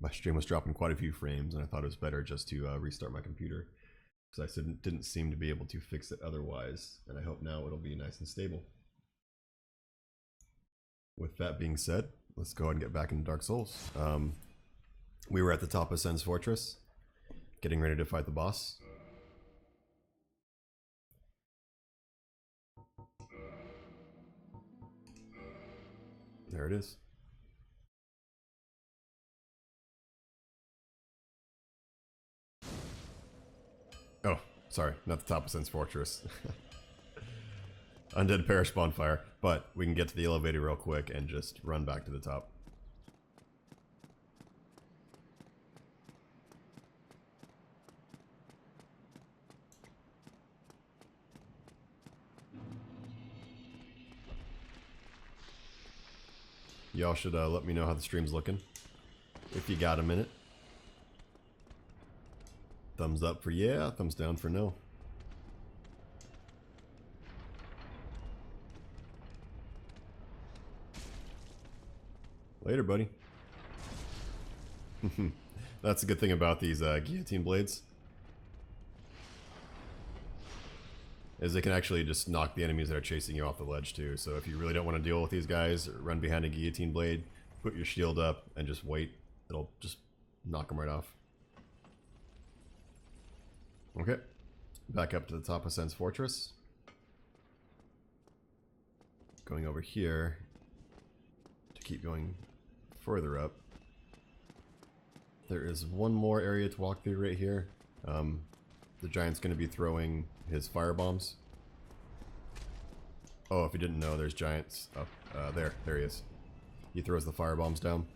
my stream was dropping quite a few frames, and I thought it was better just to restart my computer because I didn't seem to be able to fix it otherwise, and I hope now it'll be nice and stable. With that being said, let's go ahead and get back into Dark Souls. We were at the top of Sen's Fortress, getting ready to fight the boss. There it is. Oh, sorry, not the top of Sen's Fortress. Undead Parish Bonfire, but we can get to the elevator real quick and just run back to the top. Y'all should let me know how the stream's looking, if you got a minute. Thumbs up for yeah, thumbs down for no. Later, buddy. That's a good thing about these guillotine blades, is they can actually just knock the enemies that are chasing you off the ledge too. So if you really don't want to deal with these guys, run behind a guillotine blade, put your shield up, and just wait. It'll just knock them right off. Okay, back up to the top of Sen's Fortress. Going over here to keep going further up. There is one more area to walk through right here. The giant's going to be throwing his fire bombs. Oh, if you didn't know, there's giants up there. There he is. He throws the fire bombs down.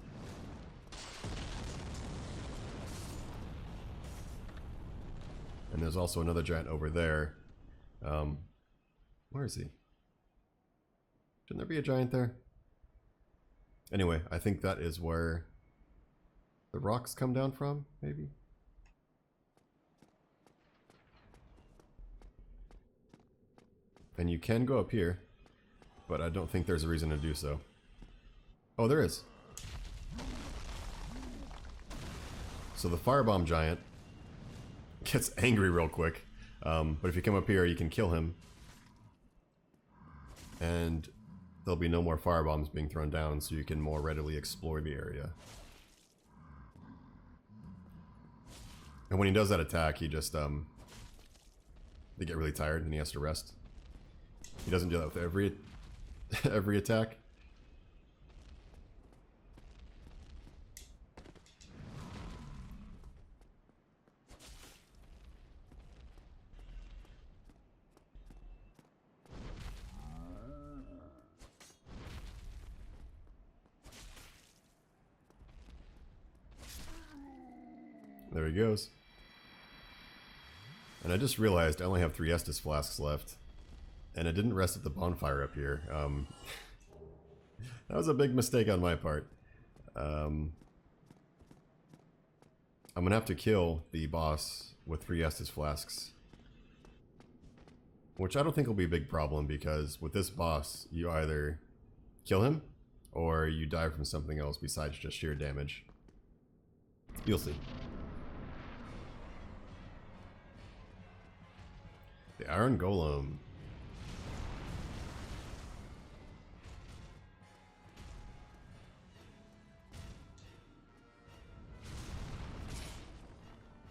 And there's also another giant over there. Where is he? Shouldn't there be a giant there? Anyway, I think that is where the rocks come down from, maybe? And you can go up here, but I don't think there's a reason to do so. Oh, there is. So the firebomb giant gets angry real quick, but if you come up here, you can kill him, and there'll be no more firebombs being thrown down, so you can more readily explore the area. And when he does that attack, he just they get really tired and he has to rest. He doesn't do that with every attack. There he goes. And I just realized I only have 3 Estus flasks left. And I didn't rest at the bonfire up here. That was a big mistake on my part. I'm gonna have to kill the boss with 3 Estus flasks. Which I don't think will be a big problem, because with this boss, you either kill him, or you die from something else besides just sheer damage. You'll see. The Iron Golem.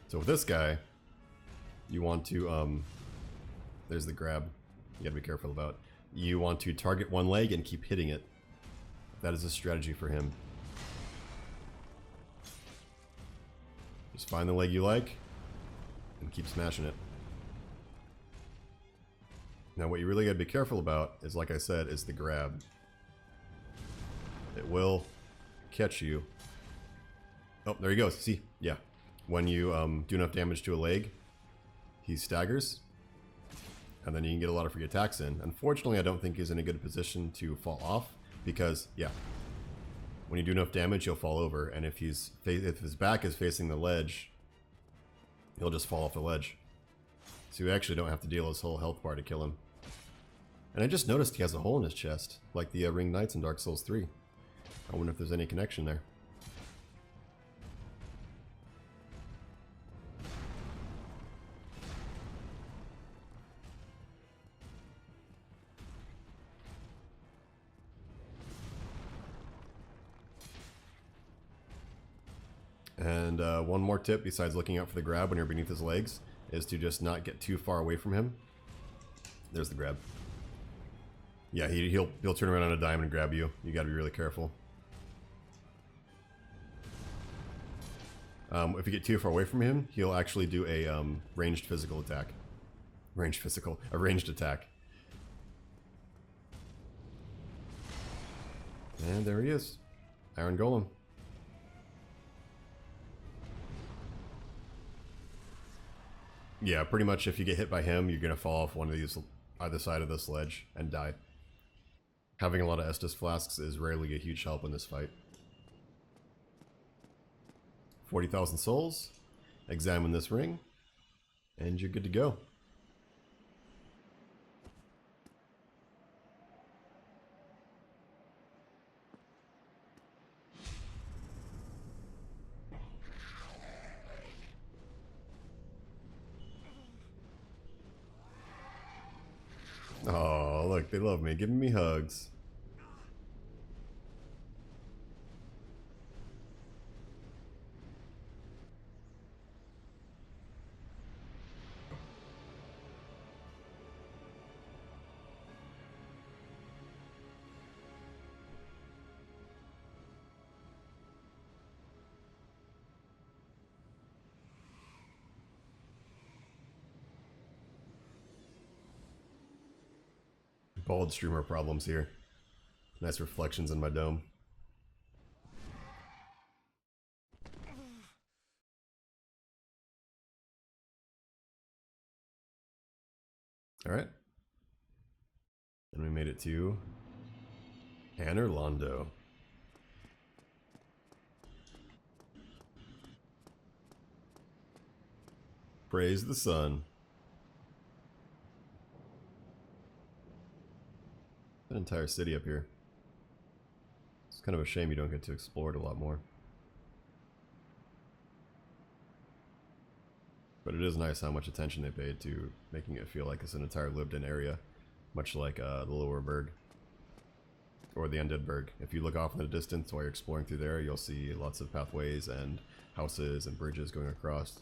So with this guy, you want to, there's the grab you gotta be careful about. You want to target one leg and keep hitting it. That is a strategy for him. Just find the leg you like and keep smashing it. Now what you really gotta be careful about is, like I said, is the grab. It will catch you. Oh, there he goes. See? Yeah. When you do enough damage to a leg, he staggers, and then you can get a lot of free attacks in. Unfortunately, I don't think he's in a good position to fall off, because, yeah, when you do enough damage, he'll fall over, and if his back is facing the ledge, he'll just fall off the ledge. So you actually don't have to deal his whole health bar to kill him. And I just noticed he has a hole in his chest, like the Ring Knights in Dark Souls 3. I wonder if there's any connection there. And one more tip besides looking out for the grab when you're beneath his legs is to just not get too far away from him. There's the grab. Yeah, he'll turn around on a dime and grab you. You gotta be really careful. If you get too far away from him, he'll actually do a ranged physical attack. A ranged attack. And there he is. Iron Golem. Yeah, pretty much if you get hit by him, you're gonna fall off one of these, either side of this ledge, and die. Having a lot of Estus flasks is rarely a huge help in this fight. 40,000 souls. Examine this ring, and you're good to go. Oh, look, they love me, giving me hugs. Bald streamer problems here. Nice reflections in my dome. Alright. And we made it to Anorlando. Praise the sun. An entire city up here. It's kind of a shame you don't get to explore it a lot more. But it is nice how much attention they paid to making it feel like it's an entire lived-in area, much like the Lower Berg or the Undead Berg. If you look off in the distance while you're exploring through there, you'll see lots of pathways and houses and bridges going across.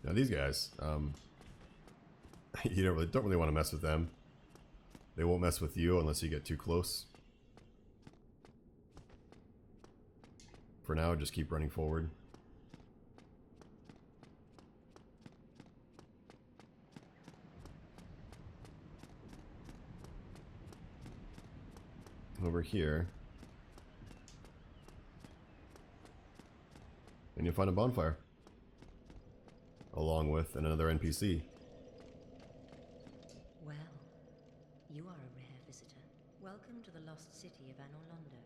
Now these guys, you don't really want to mess with them. They won't mess with you unless you get too close. For now, just keep running forward. Over here. And you'll find a bonfire. Along with another NPC. Well, you are a rare visitor. Welcome to the lost city of Anorlando,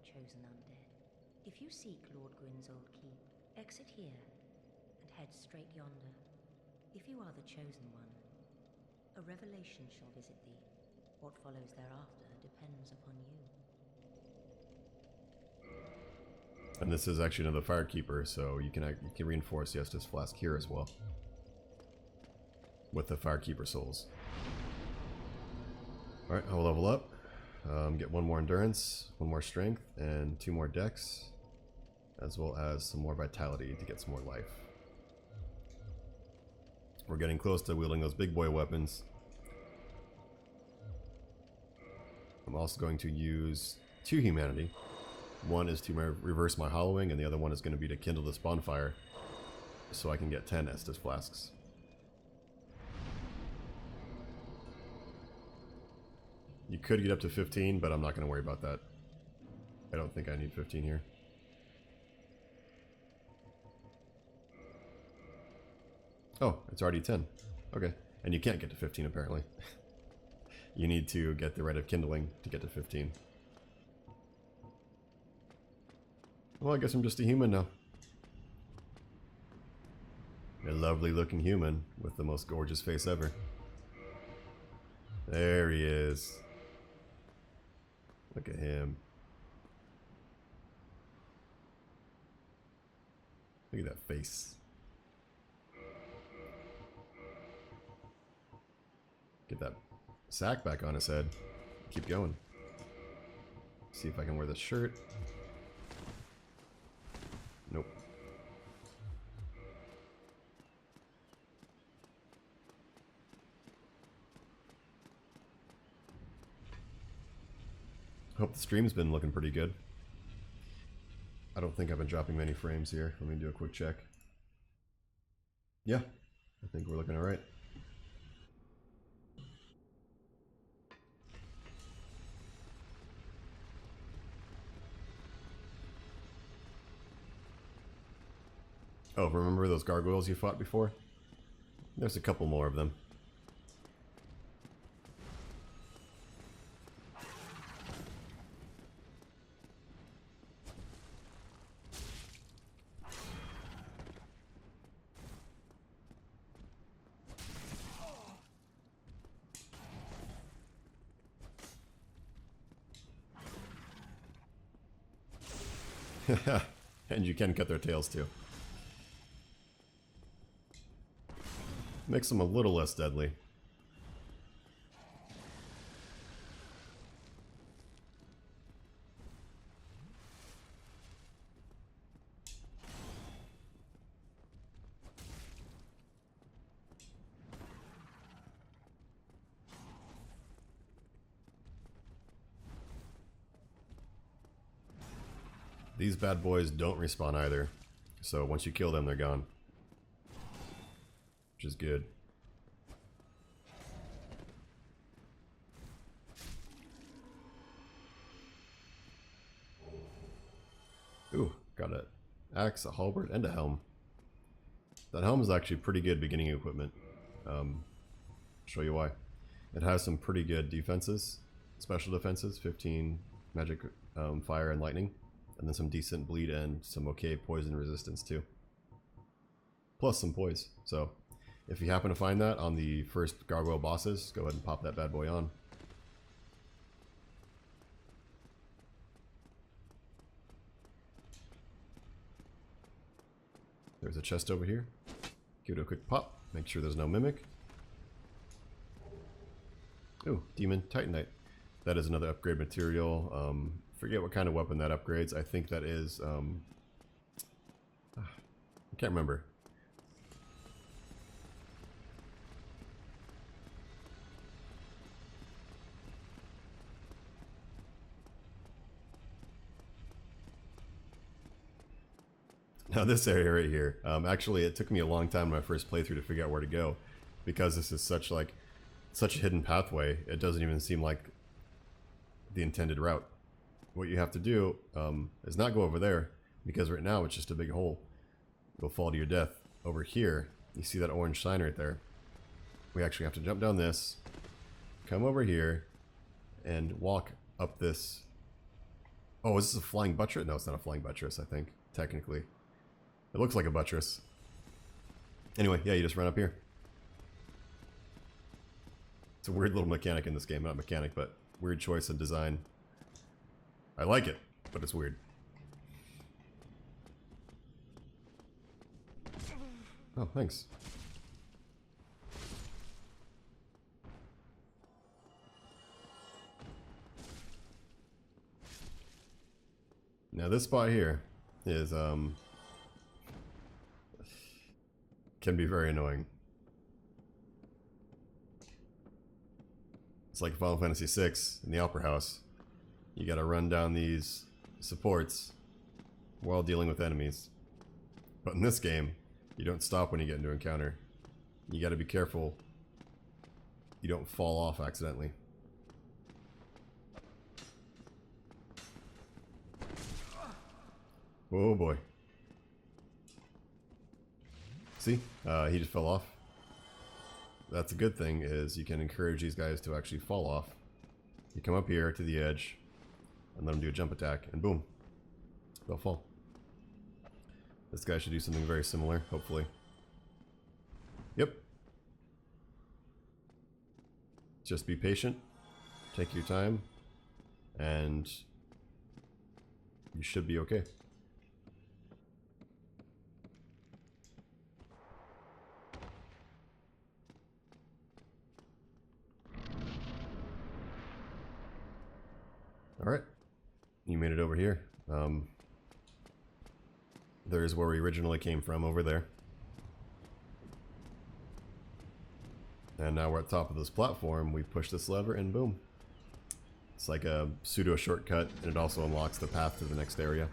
chosen undead. If you seek Lord Gwyn's old keep, exit here and head straight yonder. If you are the chosen one, a revelation shall visit thee. What follows thereafter depends upon you. And this is actually another Firekeeper, so you can reinforce the Estus Flask here as well. With the Firekeeper souls. Alright, I'll level up. Get one more Endurance, one more Strength, and 2 more Dex. As well as some more Vitality to get some more life. We're getting close to wielding those big boy weapons. I'm also going to use 2 Humanity. One is to reverse my hollowing, and the other one is going to be to kindle this bonfire, so I can get 10 Estus Flasks. You could get up to 15, but I'm not going to worry about that. I don't think I need 15 here. Oh, it's already 10. Okay. And you can't get to 15 apparently. You need to get the Rite of Kindling to get to 15. Well, I guess I'm just a human now. A lovely looking human with the most gorgeous face ever. There he is. Look at him. Look at that face. Get that sack back on his head. Keep going. See if I can wear this shirt. Nope. Hope the stream's been looking pretty good. I don't think I've been dropping many frames here. Let me do a quick check. Yeah, I think we're looking alright. Oh, remember those gargoyles you fought before? There's a couple more of them. And you can cut their tails too. Makes them a little less deadly. These bad boys don't respawn either, so once you kill them, they're gone. Which is good. Ooh, got an axe, a halberd, and a helm. That helm is actually pretty good beginning equipment. Show you why. It has some pretty good defenses, special defenses, 15 magic, fire, and lightning. And then some decent bleed and some okay poison resistance too. Plus some poise. So if you happen to find that on the first gargoyle bosses, go ahead and pop that bad boy on. There's a chest over here. Give it a quick pop. Make sure there's no mimic. Ooh, Demon Titanite. That is another upgrade material. Forget what kind of weapon that upgrades. I think that is, I can't remember. Now this area right here, actually it took me a long time in my first playthrough to figure out where to go, because this is such a hidden pathway. It doesn't even seem like the intended route. What you have to do is not go over there, because right now it's just a big hole. You'll fall to your death. Over here, you see that orange sign right there. We actually have to jump down this, come over here, and walk up this. Oh, is this a flying buttress? No, it's not a flying buttress, I think, technically. It looks like a buttress. Anyway, yeah, you just run up here. It's a weird little mechanic in this game. Not mechanic, but weird choice in design. I like it, but it's weird. Oh, thanks. Now this spot here is, can be very annoying. It's like Final Fantasy VI in the Opera House. You gotta run down these supports while dealing with enemies. But in this game, you don't stop when you get into encounter. You gotta be careful you don't fall off accidentally. Oh boy. See? He just fell off. That's a good thing, is you can encourage these guys to actually fall off. You come up here to the edge and let them do a jump attack, and boom, they'll fall. This guy should do something very similar, hopefully. Yep. Just be patient, take your time, and you should be okay. Alright. You made it over here. There's where we originally came from, over there. And now we're at the top of this platform. We push this lever and boom. It's like a pseudo shortcut, and it also unlocks the path to the next area.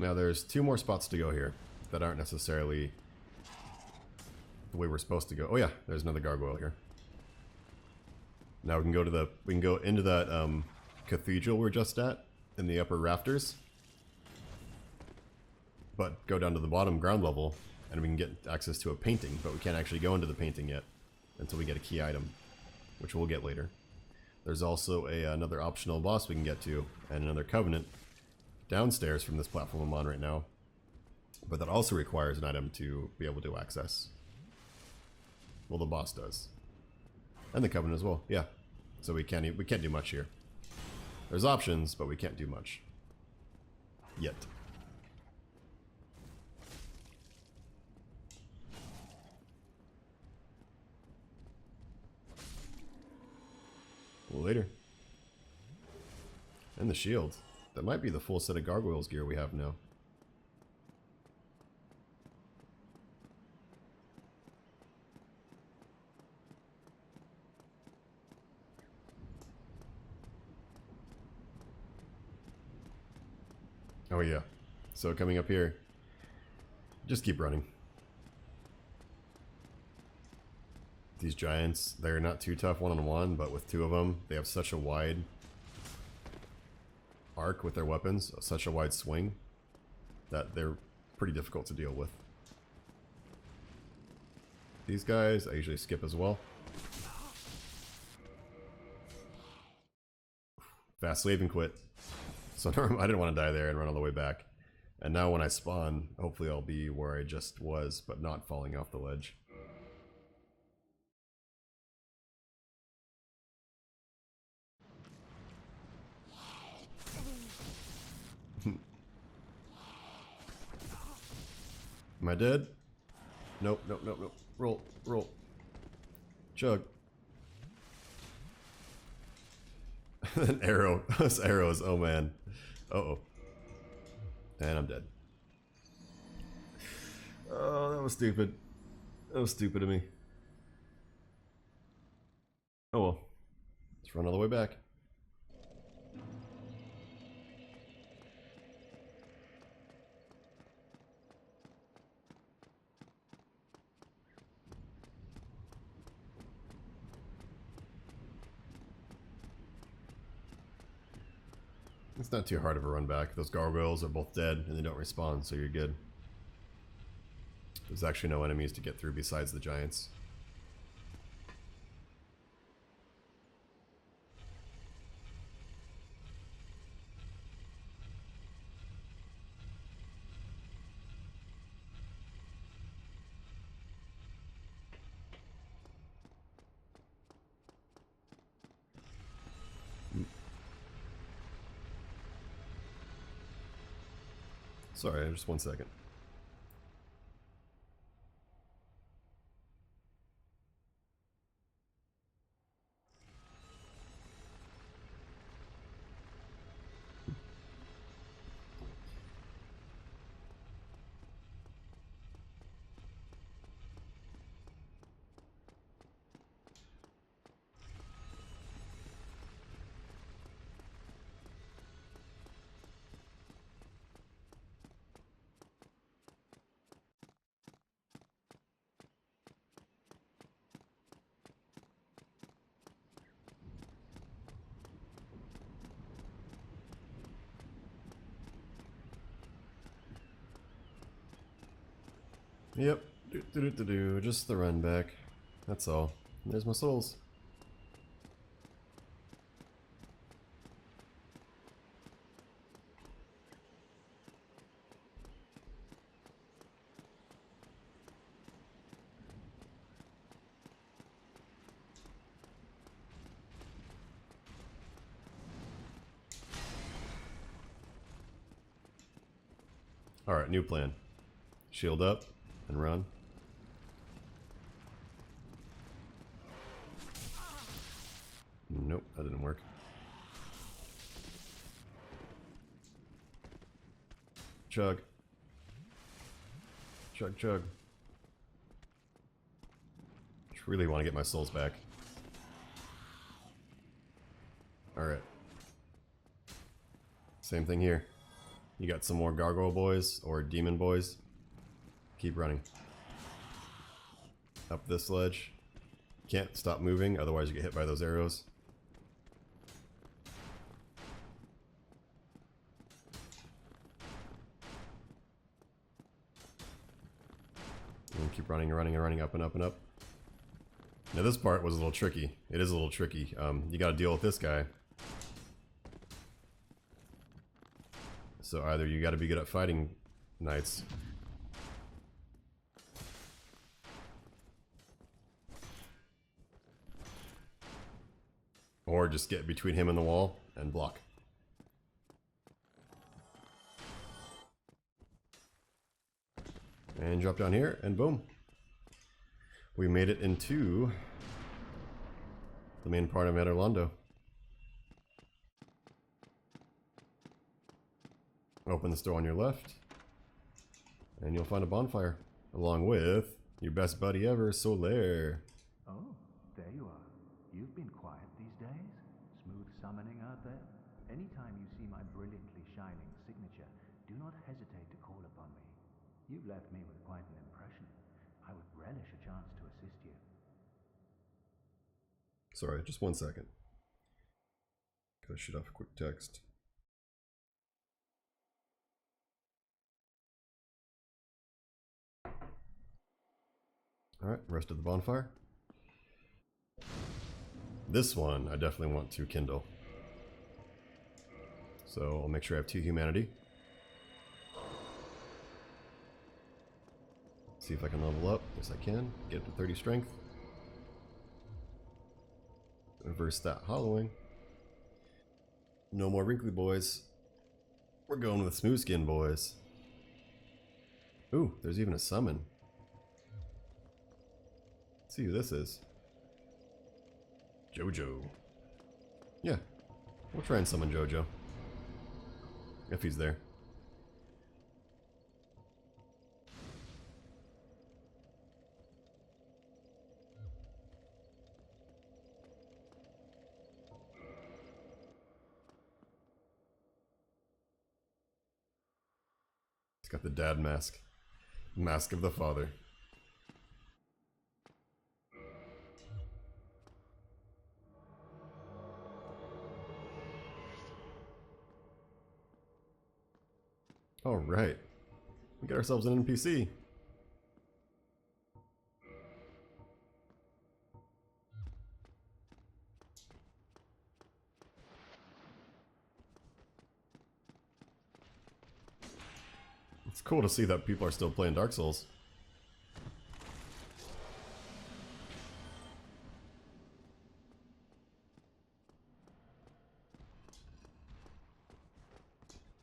Now there's 2 more spots to go here that aren't necessarily the way we're supposed to go. Oh yeah, there's another gargoyle here. Now we can go to into that cathedral we're just at in the upper rafters. But go down to the bottom ground level and we can get access to a painting, but we can't actually go into the painting yet until we get a key item, which we'll get later. There's also another optional boss we can get to, and another covenant downstairs from this platform I'm on right now, but that also requires an item to be able to access. Well, the boss does, and the covenant as well. Yeah, so we can't do much here. There's options, but we can't do much yet. Later. And the shield. That might be the full set of gargoyles gear we have now. Oh yeah. So coming up here, just keep running. These giants, they're not too tough one-on-one, but with 2 of them, they have such a wide arc with their weapons, such a wide swing, that they're pretty difficult to deal with. These guys, I usually skip as well. Fast save and quit. So I didn't want to die there and run all the way back. And now when I spawn, hopefully I'll be where I just was, but not falling off the ledge. Am I dead? Nope, nope, nope, nope. Roll, roll. Chug. An arrow. Those arrows, oh man. Uh-oh. And I'm dead. Oh, that was stupid. That was stupid of me. Oh well. Let's run all the way back. It's not too hard of a run back. Those gargoyles are both dead and they don't respawn, so you're good. There's actually no enemies to get through besides the giants. Sorry, just 1 second. Yep, just the run back. That's all. There's my souls. Alright, new plan. Shield up and run. Nope, that didn't work. Chug. Chug, chug. Just really want to get my souls back. Alright. Same thing here. You got some more gargoyle boys or demon boys. Keep running. Up this ledge. Can't stop moving, otherwise you get hit by those arrows. And keep running and running and running up and up and up. Now this part was a little tricky. It is a little tricky. You gotta deal with this guy. So either you gotta be good at fighting knights. Or just get between him and the wall and block. And drop down here, and boom. We made it into the main part of Anorlondo. Open this door on your left, and you'll find a bonfire, along with your best buddy ever, Solaire. Oh, there you are. You've been quiet these days. Smooth summoning out there. Anytime you see my brilliantly shining signature, do not hesitate to call upon me. You've left me with quite an impression. I would relish a chance to assist you. Sorry, just 1 second. Gotta shoot off a quick text. Alright, rest of the bonfire. This one I definitely want to kindle. So I'll make sure I have 2 humanity. See if I can level up. Yes, I can. Get to 30 strength. Reverse that hollowing. No more wrinkly boys. We're going with smooth skin boys. Ooh, there's even a summon. Let's see who this is. Jojo. Yeah, we'll try and summon Jojo. If he's there. He's got the dad mask. Mask of the father. Alright. We got ourselves an NPC. It's cool to see that people are still playing Dark Souls.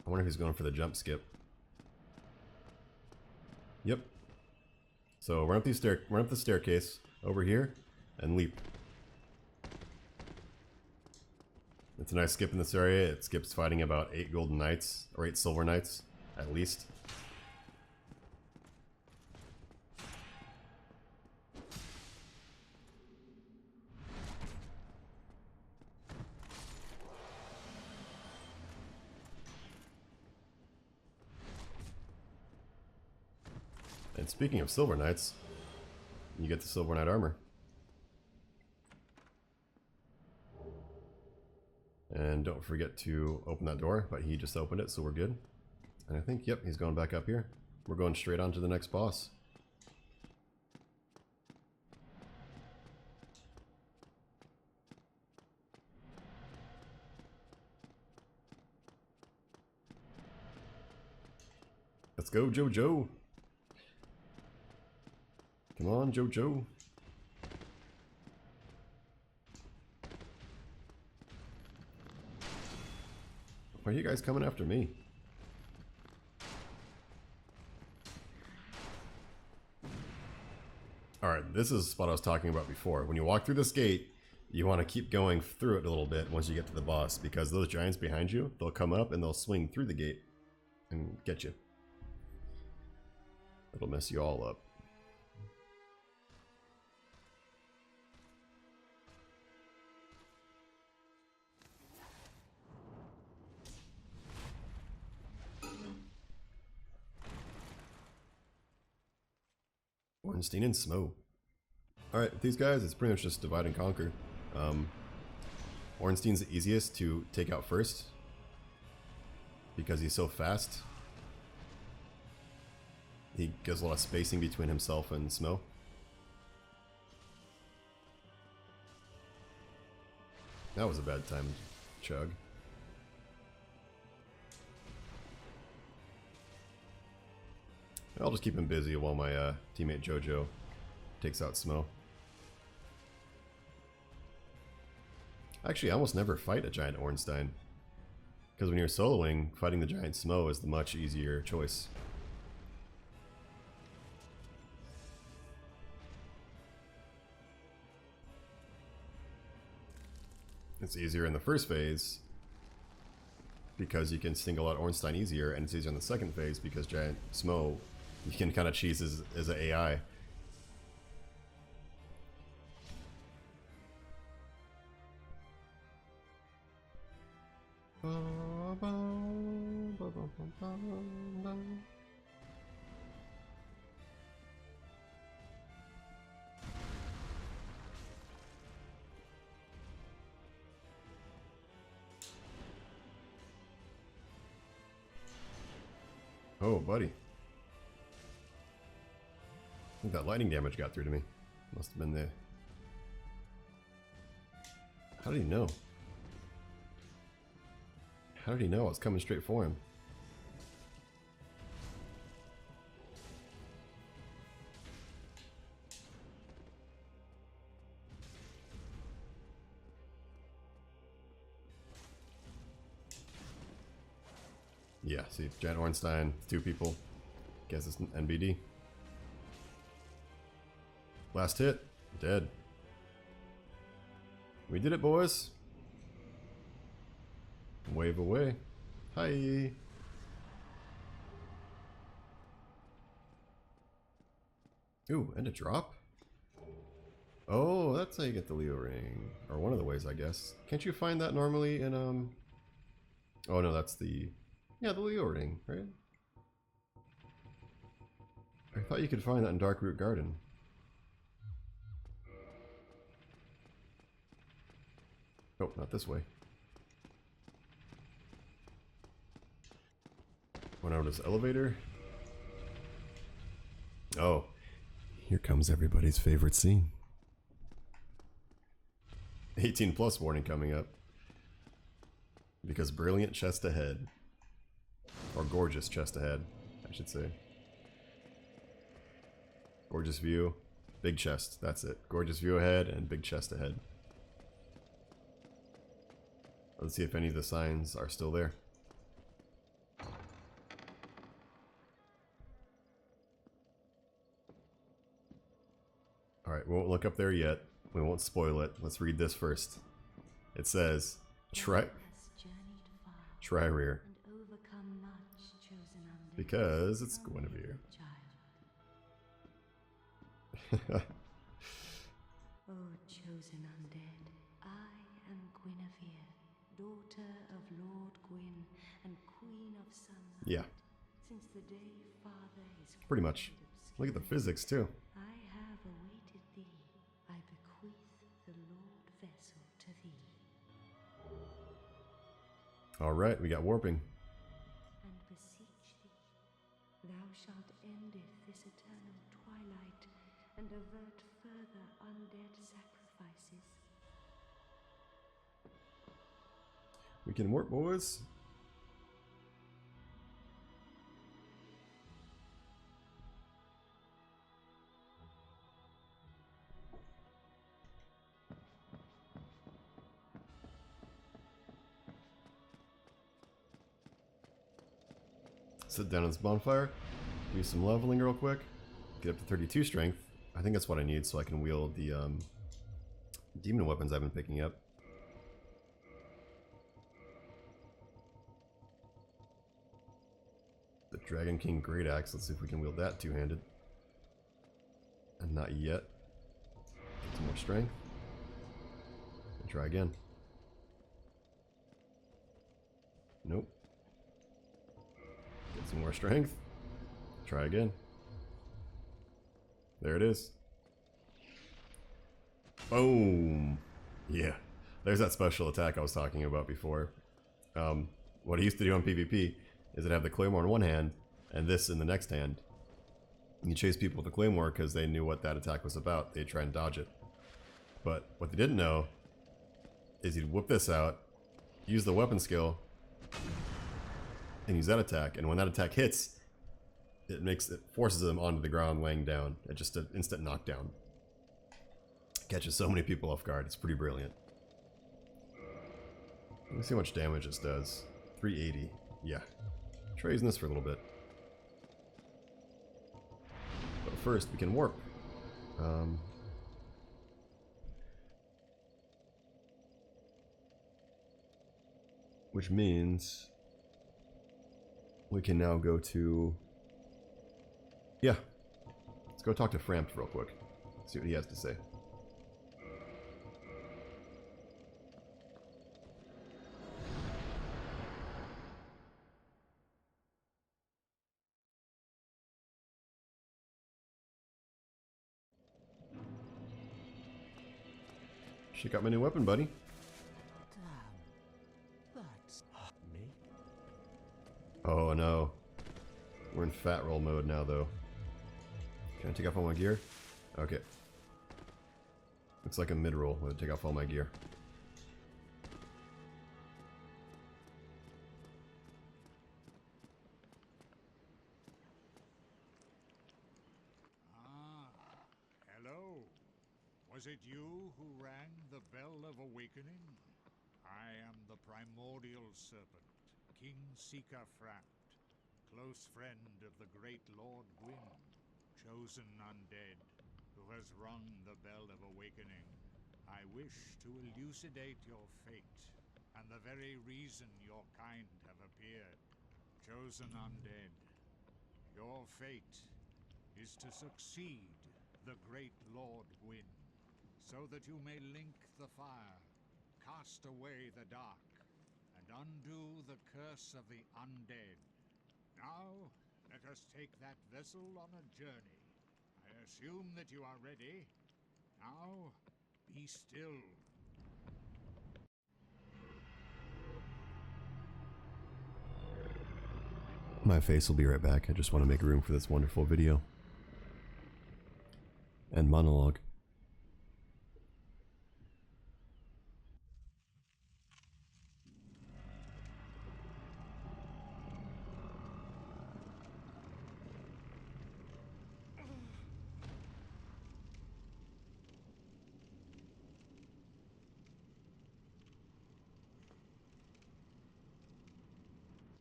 I wonder if he's going for the jump skip. Yep. So run up the staircase over here and leap. It's a nice skip in this area. It skips fighting about 8 golden knights or 8 silver knights at least. And speaking of silver knights, you get the silver knight armor. And don't forget to open that door, but he just opened it, so we're good. And I think, yep, he's going back up here. We're going straight on to the next boss. Let's go, Jojo! Come on, Jojo. Why are you guys coming after me? Alright, this is what I was talking about before. When you walk through this gate, you want to keep going through it a little bit once you get to the boss, because those giants behind you, they'll come up and they'll swing through the gate and get you. It'll mess you all up. Ornstein and Smo. Alright, with these guys, it's pretty much just divide and conquer. Ornstein's the easiest to take out first, because he's so fast. He gives a lot of spacing between himself and Smo. That was a bad time, Chug. I'll just keep him busy while my teammate Jojo takes out Smo. Actually, I almost never fight a giant Ornstein, because when you're soloing, fighting the giant Smo is the much easier choice. It's easier in the first phase because you can single out Ornstein easier, and it's easier in the second phase because giant Smo you can kind of cheese as an AI. Oh, buddy. I think that lightning damage got through to me. Must have been there. How did he know? How did he know I was coming straight for him? Yeah, see, giant Ornstein, 2 people. Guess it's an NBD. Last hit, dead. We did it, boys. Wave away. Hi. Ooh, and a drop? Oh, that's how you get the Leo ring. Or one of the ways, I guess. Can't you find that normally in, Oh no, that's the... Yeah, the Leo ring, right? I thought you could find that in Darkroot Garden. Oh, not this way. Went out this elevator. Oh, here comes everybody's favorite scene. 18 plus warning coming up. Because brilliant chest ahead. Or gorgeous chest ahead, I should say. Gorgeous view, big chest, that's it. Gorgeous view ahead and big chest ahead. Let's see if any of the signs are still there. Alright, we won't look up there yet. We won't spoil it. Let's read this first. It says, try rear. Because it's Guinevere. Oh, chosen undead, I am Guinevere, daughter of Lord Gwyn and Queen of Sunlight. Yeah. Since the day Father is Pretty much. Look at the physics too. I have awaited thee. I bequeath the Lord vessel to thee. Alright, we got warping. And beseech thee, thou shalt endeth this eternal twilight and avert further undead sacrifices. We can warp, boys. Sit down on this bonfire, do some leveling real quick, get up to 32 strength, I think that's what I need so I can wield the demon weapons I've been picking up. The Dragon King Great Axe. Let's see if we can wield that two-handed. And not yet. Get some more strength. And try again. Nope. Get some more strength. Try again. There it is. Boom! Yeah. There's that special attack I was talking about before. What I used to do on PvP is I'd have the Claymore in one hand and this in the next hand. You chase people with the Claymore because they knew what that attack was about. They'd try and dodge it. But what they didn't know is you'd whip this out, use the weapon skill, and use that attack. And when that attack hits, it forces them onto the ground laying down. It's just an instant knockdown. Catches so many people off guard. It's pretty brilliant. Let me see how much damage this does. 380. Yeah. Try using this for a little bit. But first, we can warp. Which means we can now go to... Yeah. Let's go talk to Frampt real quick. See what he has to say. She got my new weapon, buddy. Damn. That's me. Oh no. We're in fat roll mode now, though. Can I take off all my gear? Okay. Looks like a mid-roll. I'm gonna take off all my gear. Hello. Was it you who rang the Bell of Awakening? I am the primordial serpent, King Seeker Frampt, close friend of the great Lord Gwyn, chosen undead, who has rung the Bell of Awakening. I wish to elucidate your fate, and the very reason your kind have appeared. Chosen undead, your fate is to succeed the great Lord Gwyn, so that you may link the fire, cast away the dark, and undo the curse of the undead. Now, let us take that vessel on a journey. I assume that you are ready. Now, be still. My face will be right back. I just want to make room for this wonderful video. And monologue.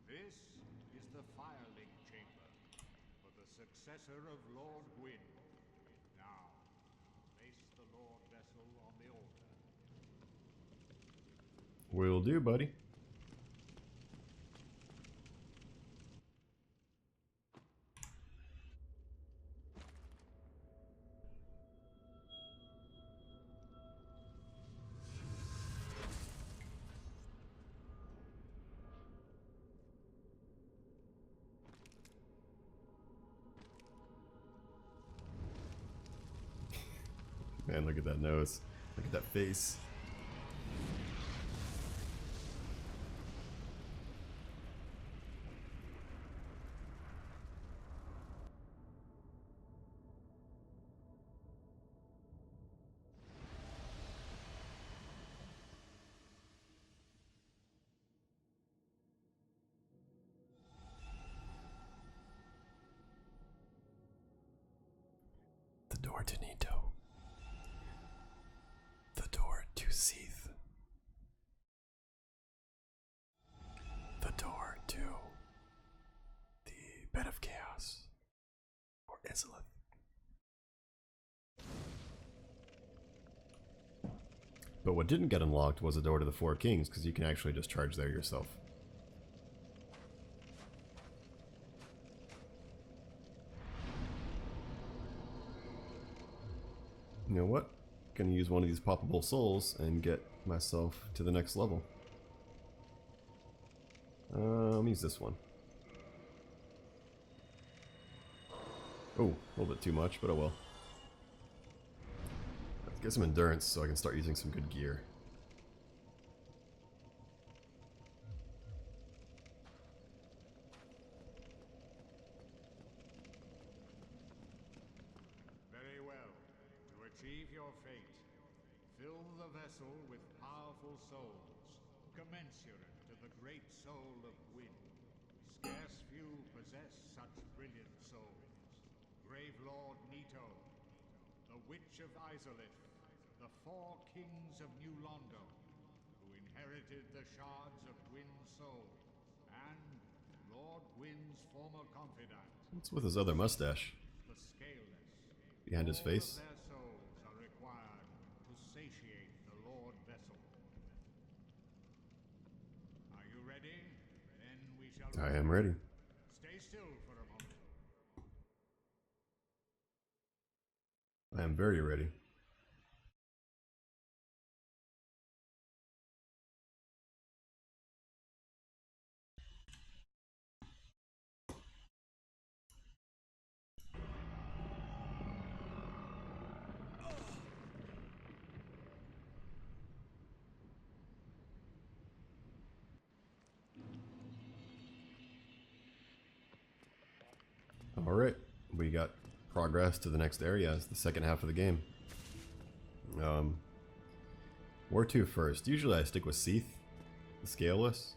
This is the Firelink Chamber for the successor of Lord Gwyn. Now, place the Lord vessel on the altar. Will do, buddy. Man, look at that nose. Look at that face. The door to Nito. The door to Seath. The door to the Bed of Chaos. Or Izalith. But what didn't get unlocked was the door to the Four Kings, because you can actually just charge there yourself. You know what? Gonna use one of these poppable souls and get myself to the next level. Use this one. Oh, a little bit too much, but oh well. Let's get some endurance so I can start using some good gear. Very well. To achieve your fate, fill the vessel with powerful souls, commensurate to the great soul of Gwyn. Scarce few possess such brilliant souls. Grave Lord Nito, the Witch of Izalith, the Four Kings of New Londo, who inherited the shards of Gwyn's soul, and Lord Gwyn's former confidant, What's with his other mustache? the Scaleless. Behind his face? All of their souls are required to satiate the Lord Vessel. Are you ready? Then we shall... I am ready. Stay still for a moment. I am very ready. Alright, we got progress to the next area. It's the second half of the game. Where to first? Usually I stick with Seath, the Scaleless.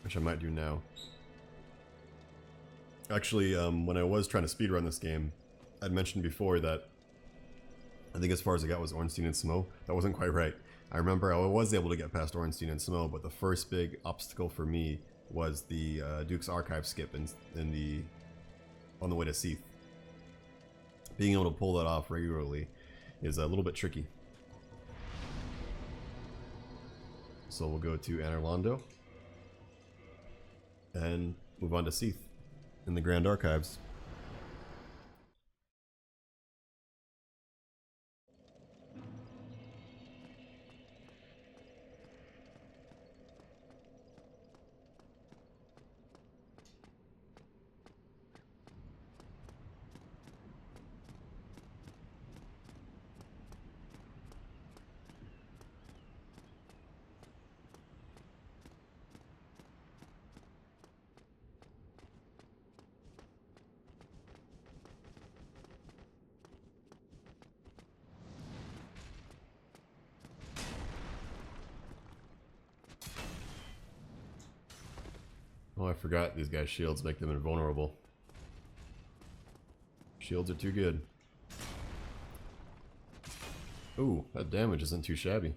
Which I might do now. Actually, when I was trying to speedrun this game, I'd mentioned before that I think as far as I got was Ornstein and Smough. That wasn't quite right. I remember I was able to get past Ornstein and Smough, but the first big obstacle for me was the Duke's Archive skip on the way to Seath. Being able to pull that off regularly is a little bit tricky. So we'll go to Anor Londo and move on to Seath in the Grand Archives. Oh, I forgot these guys' shields make them invulnerable. Shields are too good. Ooh, that damage isn't too shabby.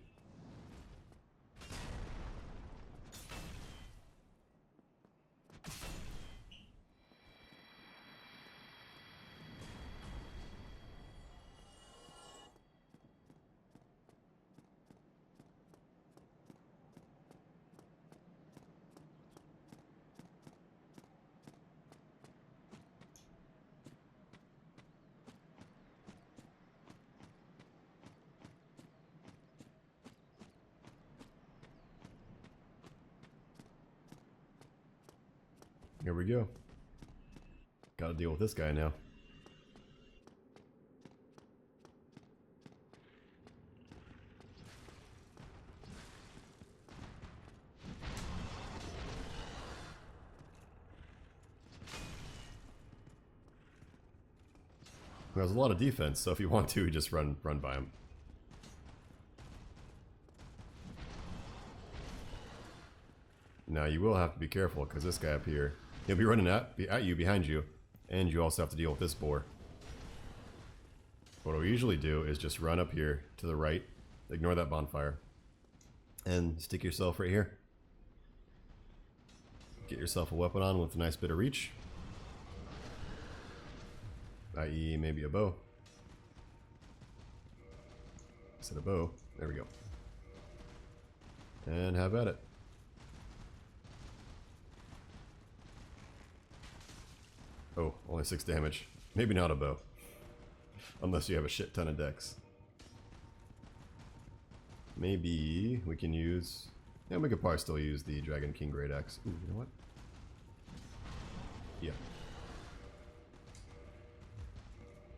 Here we go. Gotta deal with this guy now. There's a lot of defense, so if you want to, just run by him. Now you will have to be careful because this guy up here, he'll be running at you behind you, and you also have to deal with this boar. What we usually do is just run up here to the right, ignore that bonfire, and stick yourself right here. Get yourself a weapon on with a nice bit of reach, i.e. maybe a bow. instead of bow. There we go. And have at it. Oh, only 6 damage. Maybe not a bow. Unless you have a shit ton of decks. Maybe we can use... Yeah, we could probably still use the Dragon King Great Axe. Ooh, you know what? Yeah.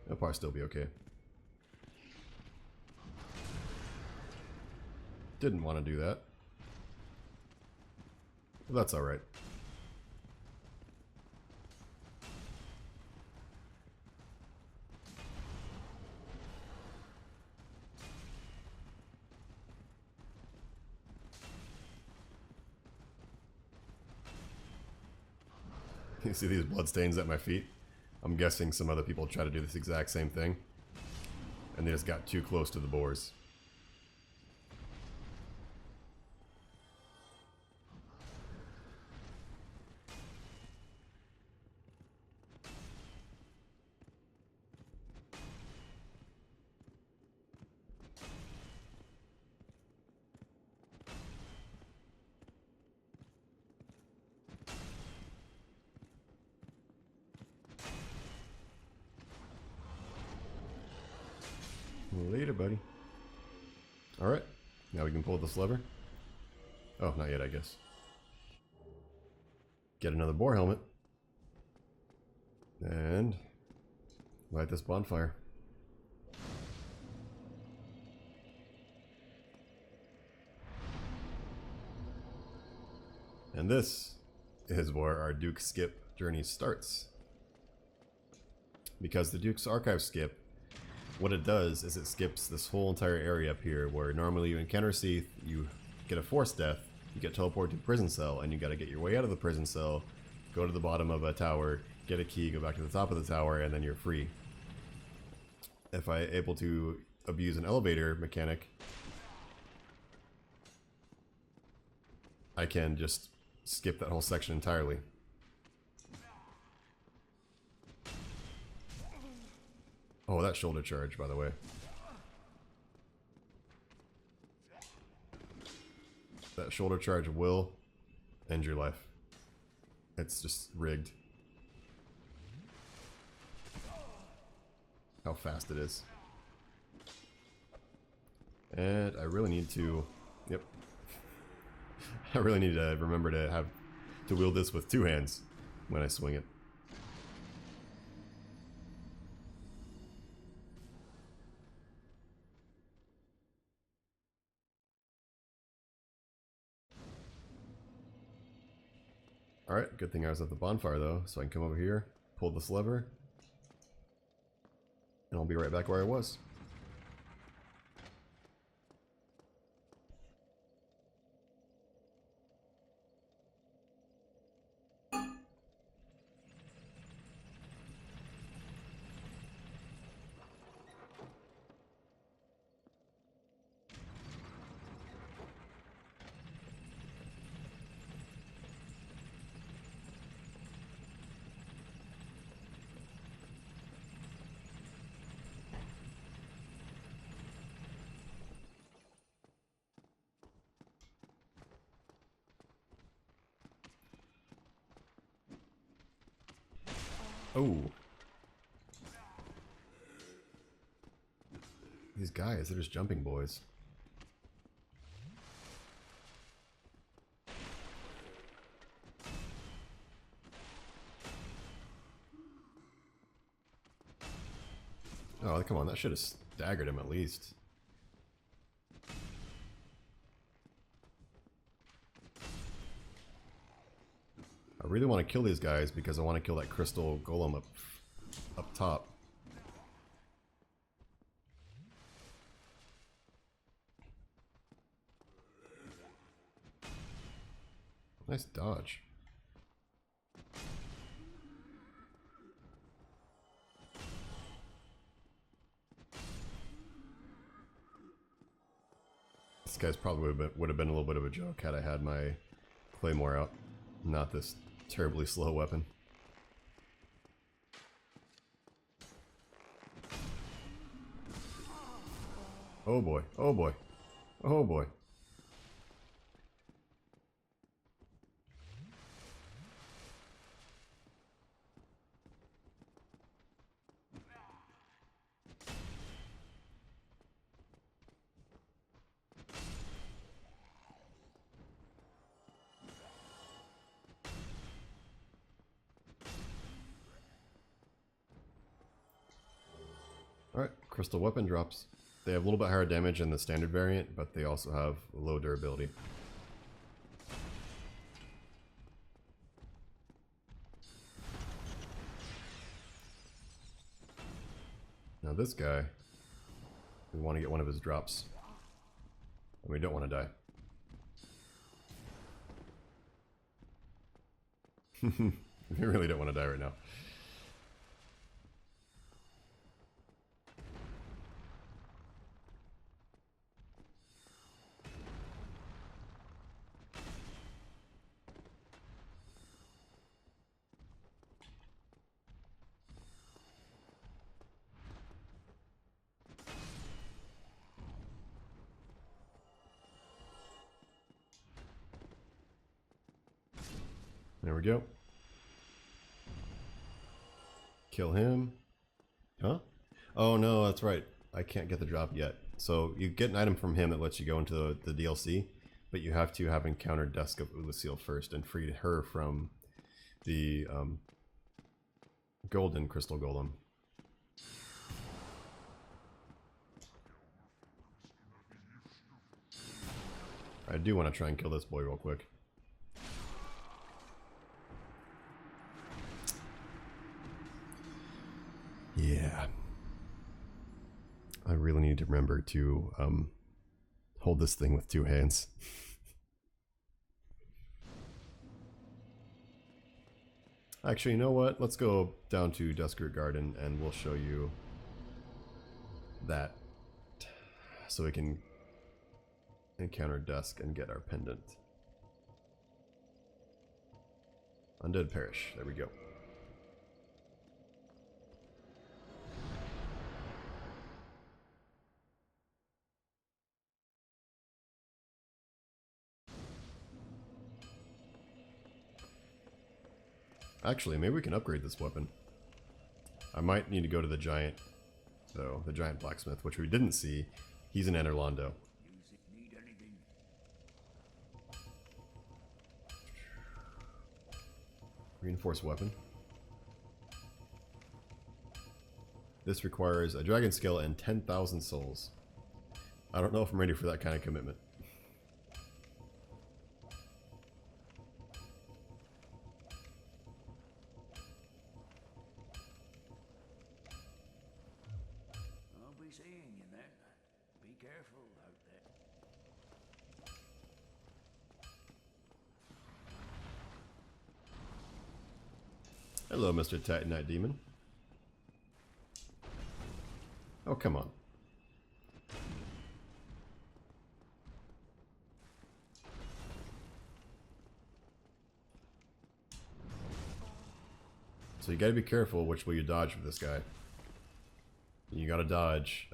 That'll probably still be okay. Didn't want to do that. But that's alright. You see these bloodstains at my feet? I'm guessing some other people try to do this exact same thing. And they just got too close to the boars. Later, buddy. Alright, now we can pull this lever. Oh, not yet, I guess. Get another boar helmet. And light this bonfire. And this is where our Duke Skip journey starts. Because the Duke's Archive Skip, what it does is it skips this whole entire area up here where normally you encounter Seath, you get a forced death, you get teleported to a prison cell, and you gotta get your way out of the prison cell, go to the bottom of a tower, get a key, go back to the top of the tower, and then you're free. If I'm able to abuse an elevator mechanic, I can just skip that whole section entirely. Oh, that shoulder charge, by the way. That shoulder charge will end your life. It's just rigged. How fast it is. And I really need to... Yep. I really need to remember to wield this with 2 hands when I swing it. Alright, good thing I was at the bonfire though, so I can come over here, pull this lever, and I'll be right back where I was. Oh. These guys, they're just jumping boys. Oh, come on, that should have staggered him at least. I really want to kill these guys because I want to kill that crystal golem up top. Nice dodge. This guy's probably would have been a little bit of a joke had I had my claymore out, not this terribly slow weapon. Oh boy. Oh boy. Oh boy. Alright, crystal weapon drops. They have a little bit higher damage than the standard variant, but they also have low durability. Now this guy, we want to get one of his drops. And we don't want to die. We really don't want to die right now. There we go. Kill him. Huh? Oh no, that's right. I can't get the drop yet. So you get an item from him that lets you go into the DLC, but you have to have encountered Dusk of Ulasil first and freed her from the golden crystal golem. I do want to try and kill this boy real quick. Yeah. I really need to remember to hold this thing with 2 hands. Actually, you know what? Let's go down to Duskroot Garden and we'll show you that so we can encounter Dusk and get our pendant. Undead Parish. There we go. Actually, maybe we can upgrade this weapon. I might need to go to the giant, though, the giant blacksmith, which we didn't see. He's in Anorlando. Reinforced weapon. This requires a dragon scale and 10,000 souls. I don't know if I'm ready for that kind of commitment. I'll be seeing you then. Be careful out there. Hello, Mr. Titanite Demon. Oh, come on. So you gotta be careful which way you dodge with this guy. You gotta dodge,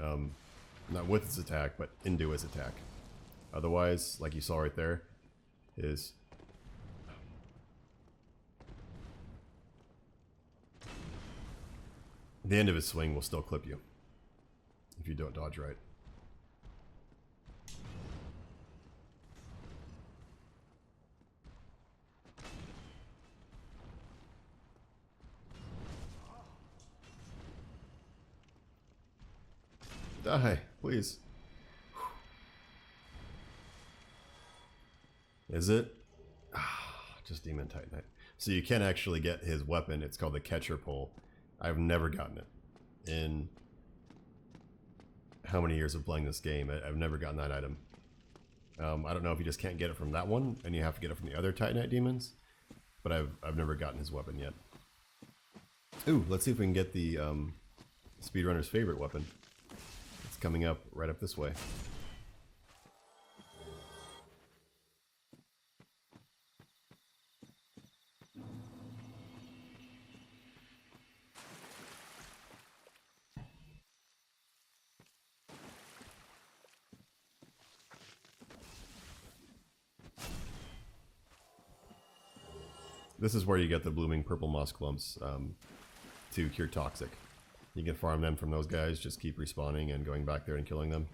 not with his attack, but into his attack. Otherwise, like you saw right there, is... the end of his swing will still clip you if you don't dodge right. Die, please. Is it? Just Demon Titanite. So you can actually get his weapon. It's called the Catcher Pole. I've never gotten it in how many years of playing this game. I've never gotten that item. I don't know if you just can't get it from that one and you have to get it from the other Titanite demons, but I've never gotten his weapon yet. Ooh, let's see if we can get the speedrunner's favorite weapon. It's coming up right up this way. This is where you get the blooming purple moss clumps to cure toxic. You can farm them from those guys, just keep respawning and going back there and killing them.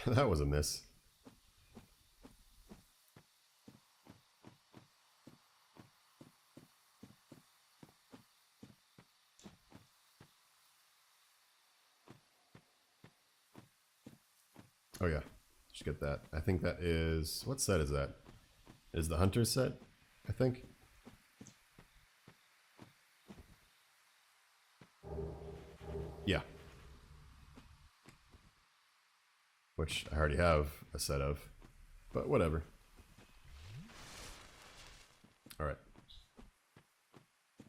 That was a miss. Oh yeah, just get that. I think that is... what set is that? Is the Hunter's set, I think? Yeah. Which I already have a set of, but whatever. Alright.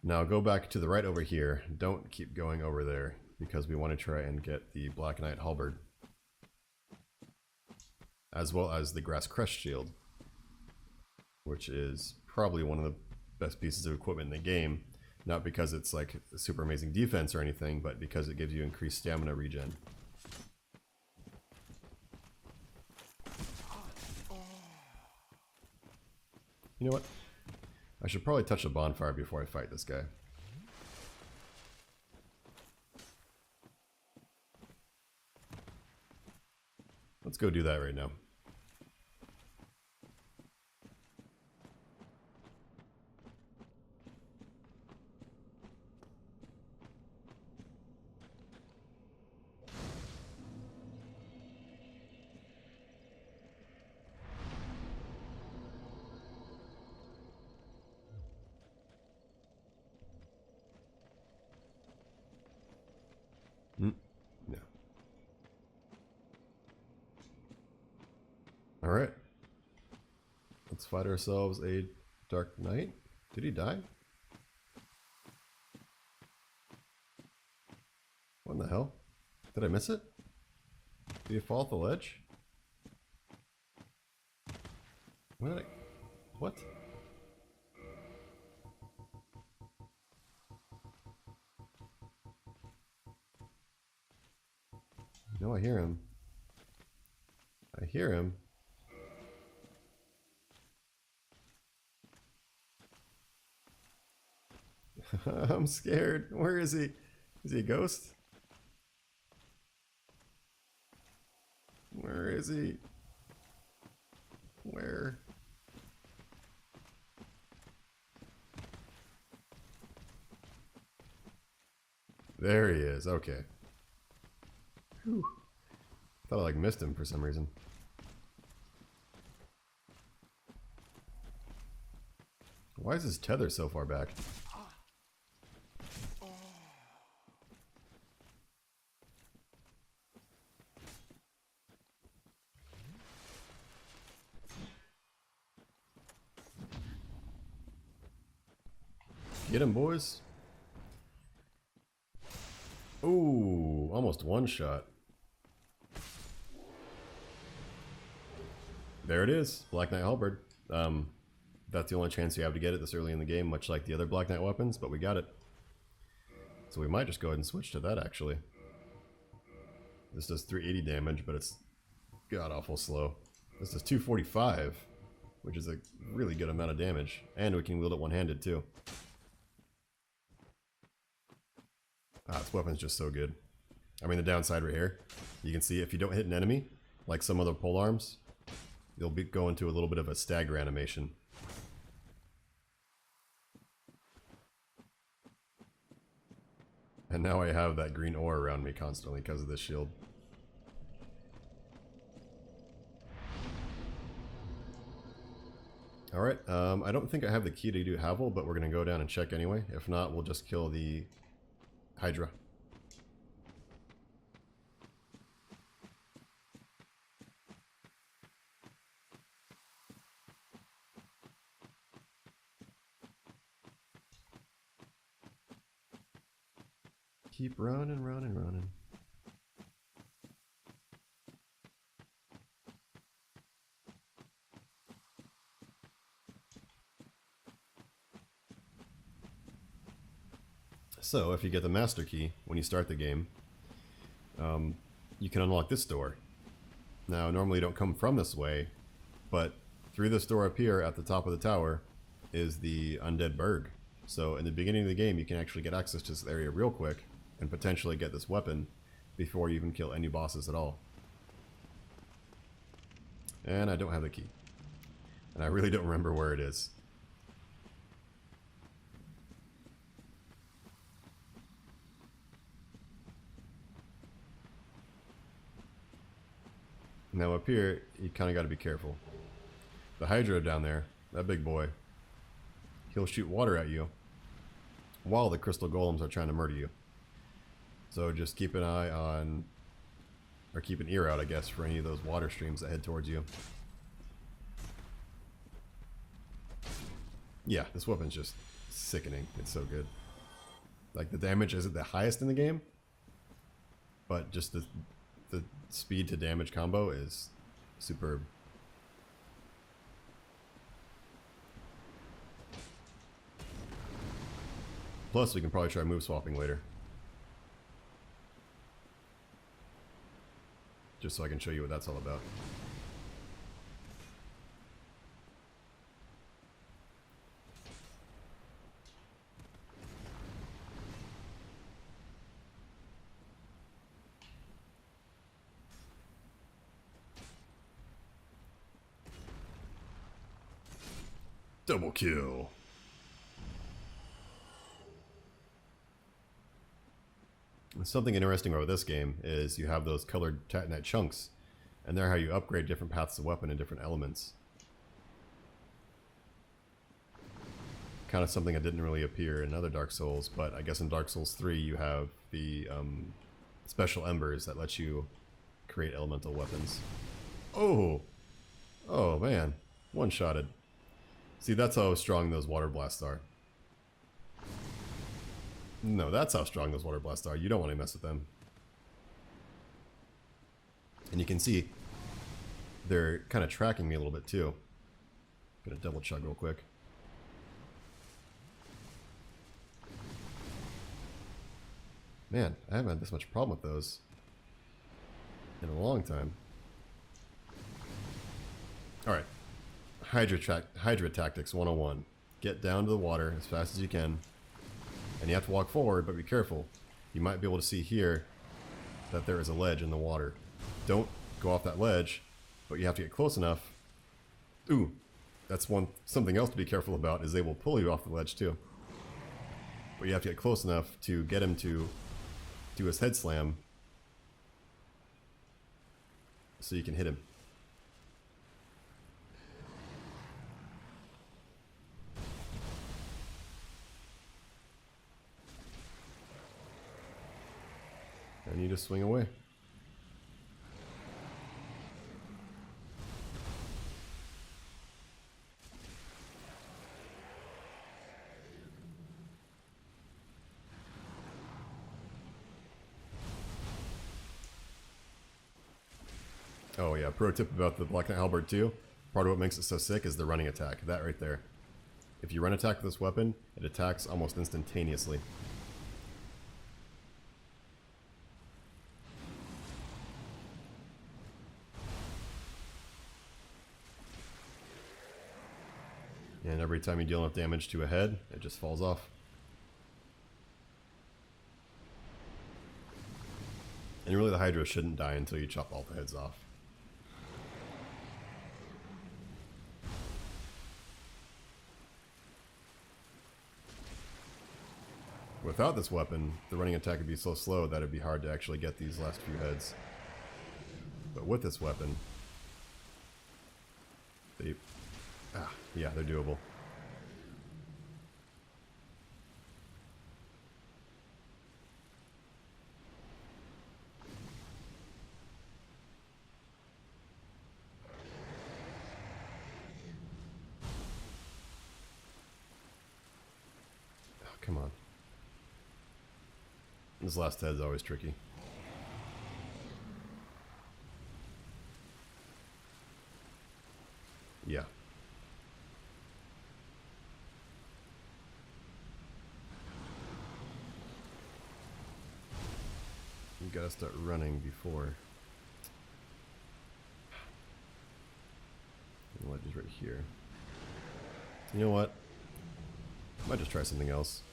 Now go back to the right over here. Don't keep going over there, because we want to try and get the Black Knight Halberd. As well as the Grass Crest Shield, which is probably one of the best pieces of equipment in the game. Not because it's like a super amazing defense or anything, but because it gives you increased stamina regen. You know what? I should probably touch a bonfire before I fight this guy. Let's go do that right now. No. Alright. Let's fight ourselves a Dark Knight. Did he die? What in the hell? Did I miss it? Did he fall off the ledge? What did I... what? No, I hear him. I hear him. I'm scared. Where is he? Is he a ghost? Where is he? Where? There he is. Okay. Whew. Thought I like missed him for some reason. Why is his tether so far back? Get him, boys. Ooh, almost one shot. There it is, Black Knight Halberd. That's the only chance you have to get it this early in the game, much like the other Black Knight weapons, but we got it. So we might just go ahead and switch to that, actually. This does 380 damage, but it's god-awful slow. This does 245, which is a really good amount of damage. And we can wield it one-handed, too. Ah, this weapon's just so good. I mean, the downside right here, you can see if you don't hit an enemy, like some other polearms, you'll go into a little bit of a stagger animation. And now I have that green ore around me constantly because of this shield. Alright, I don't think I have the key to do Havel, but we're going to go down and check anyway. If not, we'll just kill the Hydra. keep running, running, running. So, if you get the master key when you start the game, you can unlock this door. Now, normally you don't come from this way, but through this door up here at the top of the tower is the Undead Burg. So, in the beginning of the game, you can actually get access to this area real quick and potentially get this weapon before you even kill any bosses at all. And I don't have the key. And I really don't remember where it is. Now up here, you kind of got to be careful. The Hydra down there, that big boy, he'll shoot water at you while the crystal golems are trying to murder you. So just keep an eye on, or keep an ear out, I guess, for any of those water streams that head towards you. Yeah, this weapon's just sickening. It's so good. Like, the damage isn't the highest in the game, but just the speed to damage combo is superb. Plus, we can probably try move swapping later. Just so I can show you what that's all about. Double kill. Something interesting about this game is you have those colored Titanite chunks, and they're how you upgrade different paths of weapon and different elements. Kind of something that didn't really appear in other Dark Souls, but I guess in Dark Souls 3 you have the special embers that let you create elemental weapons. Oh! Oh man, one-shotted. See, that's how strong those water blasts are. No, that's how strong those water blasts are. You don't want to mess with them. And you can see they're kind of tracking me a little bit too. Gonna double chug real quick. Man, I haven't had this much problem with those in a long time. Alright. Hydra Tactics 101. Get down to the water as fast as you can. And you have to walk forward, but be careful. You might be able to see here that there is a ledge in the water. Don't go off that ledge, but you have to get close enough. Ooh, that's something else to be careful about, is they will pull you off the ledge too. But you have to get close enough to get him to do his head slam so you can hit him. And you just swing away. Oh yeah, pro tip about the Black Knight Halberd too. Part of what makes it so sick is the running attack. That right there. If you run attack with this weapon, it attacks almost instantaneously. And every time you deal enough damage to a head, it just falls off. And really the Hydra shouldn't die until you chop all the heads off. Without this weapon, the running attack would be so slow that it'd be hard to actually get these last few heads. But with this weapon, yeah, they're doable. Oh, come on. This last head is always tricky. Yeah. You gotta start running before. The ledge is right here. You know what? I might just try something else.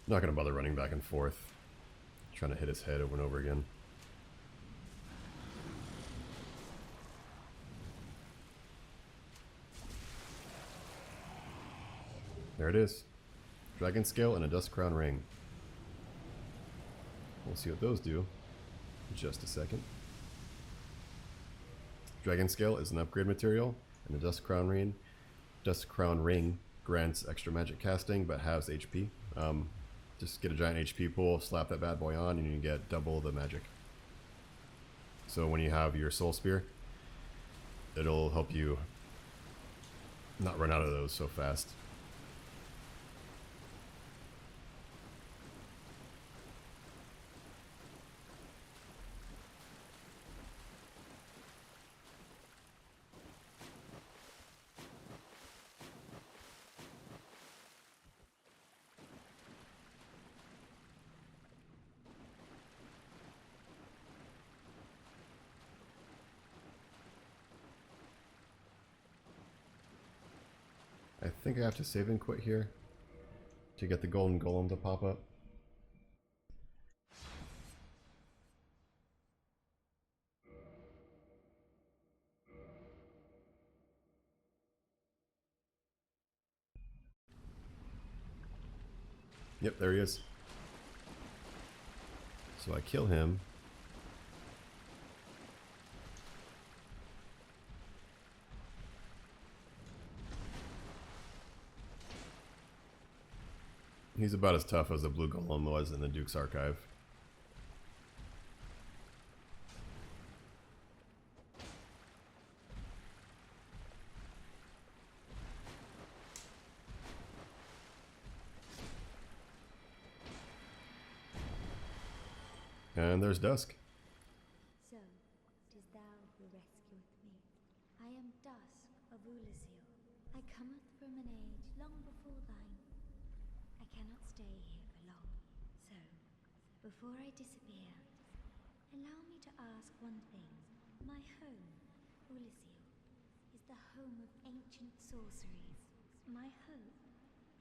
Not gonna bother running back and forth, trying to hit his head over and over again. There it is. Dragon Scale and a Dust Crown Ring. We'll see what those do in just a second. Dragon Scale is an upgrade material, and the Dust Crown Ring grants extra magic casting but halves HP. Just get a giant HP pool, slap that bad boy on, and you get double the magic. So when you have your Soul Spear, it'll help you not run out of those so fast. I think I have to save and quit here to get the golden golem to pop up. Yep, there he is. So I kill him. He's about as tough as the blue golem was in the Duke's Archive. And there's Dusk. So, 'tis thou who rescueth me. I am Dusk of Ulyssil. I cometh from an age long before thine. I cannot stay here for long. So, before I disappear, allow me to ask one thing. My home, Ulyssil, is the home of ancient sorceries. My hope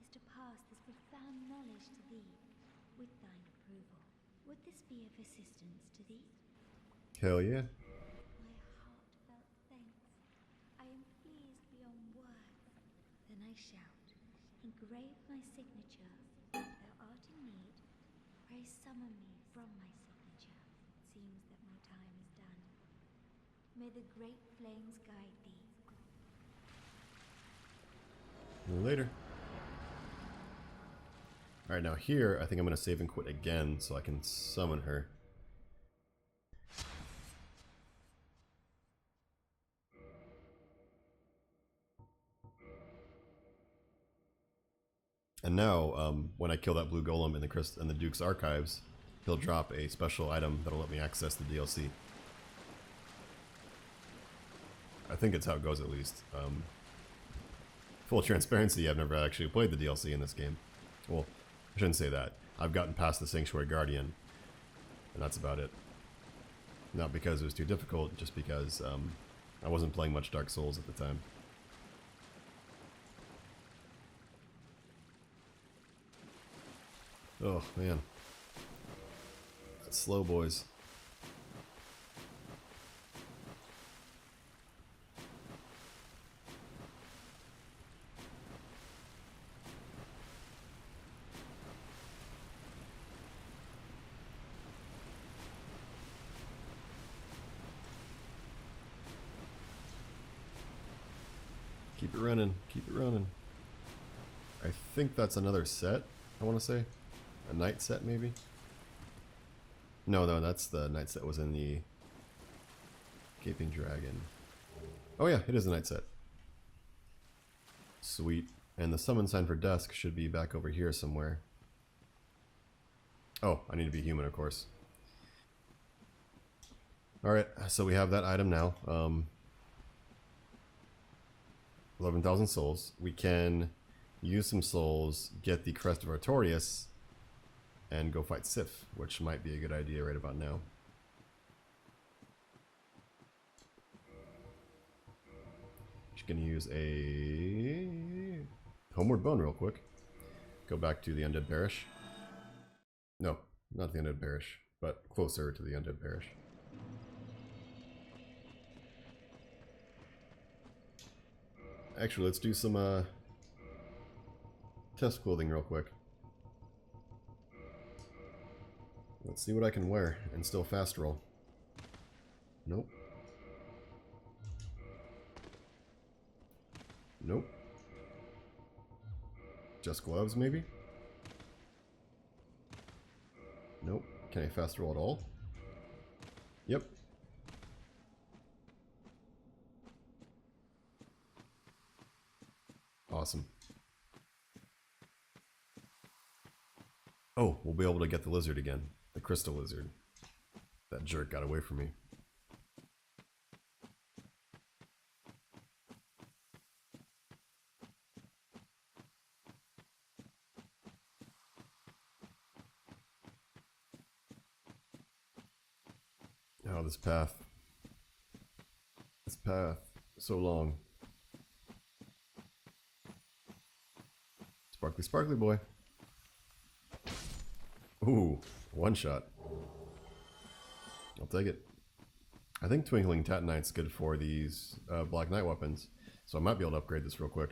is to pass this profound knowledge to thee, with thine approval. Would this be of assistance to thee? Hell yeah. My heartfelt thanks. I am pleased beyond words. Then I shout, engrave my signature. Thou art in need. Pray summon me from my signature. It seems that my time is done. May the great flames guide thee. Later. Alright, now here, I think I'm going to save and quit again so I can summon her. And now, when I kill that blue golem in the Duke's Archives, he'll drop a special item that'll let me access the DLC. I think it's how it goes, at least. Full transparency, I've never actually played the DLC in this game. Well, I shouldn't say that. I've gotten past the Sanctuary Guardian, and that's about it. Not because it was too difficult, just because I wasn't playing much Dark Souls at the time. Oh, man. That's slow, boys. Keep Keep it running. Keep it running. I think that's another set, I want to say. A night set, maybe? No, that's the night set was in the Gaping Dragon. Oh yeah, it is a night set. Sweet. And the summon sign for Dusk should be back over here somewhere. Oh, I need to be human, of course. Alright, so we have that item now. 11,000 souls. We can use some souls, get the Crest of Artorias, and go fight Sif, which might be a good idea right about now. Just gonna use a Homeward Bone real quick. Go back to the Undead Parish. No, not the Undead Parish, but closer to the Undead Parish. Actually, let's do some test clothing real quick. Let's see what I can wear and still fast roll. Nope. Nope. Just gloves, maybe? Nope. Can I fast roll at all? Yep. Awesome. Oh, we'll be able to get the lizard again. The crystal lizard. That jerk got away from me. Oh, this path. This path. So long. Sparkly, sparkly boy. Ooh, one shot. I'll take it. I think Twinkling Tatanite's good for these Black Knight weapons, so I might be able to upgrade this real quick.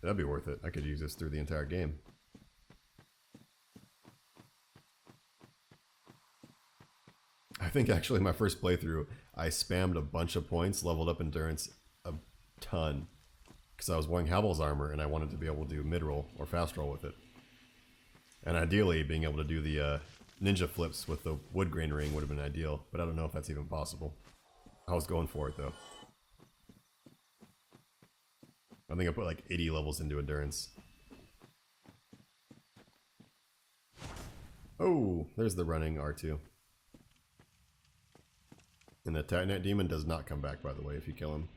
That'd be worth it. I could use this through the entire game. I think actually my first playthrough, I spammed a bunch of points, leveled up endurance a ton. Because I was wearing Havel's armor and I wanted to be able to do mid-roll or fast roll with it. And ideally, being able to do the ninja flips with the wood grain ring would have been ideal, but I don't know if that's even possible. I was going for it though. I think I put like 80 levels into endurance. Oh, there's the running R2. And the Titanite demon does not come back, by the way, if you kill him.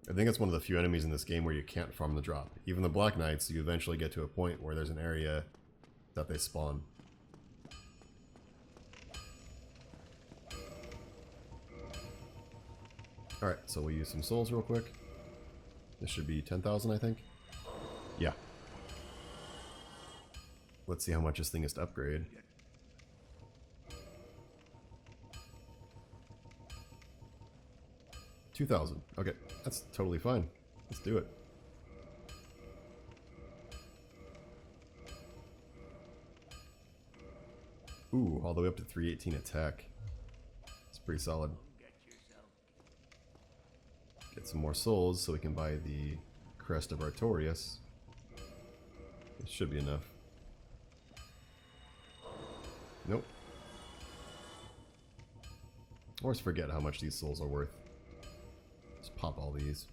I think it's one of the few enemies in this game where you can't farm the drop. Even the Black Knights, you eventually get to a point where there's an area that they spawn. Alright, so we'll use some souls real quick. This should be 10,000, I think. Yeah. Let's see how much this thing is to upgrade. $2,000. Okay, that's totally fine. Let's do it. Ooh, all the way up to 318 attack. It's pretty solid. Get some more souls so we can buy the Crest of Artorias. It should be enough. Nope. I always forget how much these souls are worth. Just pop all these.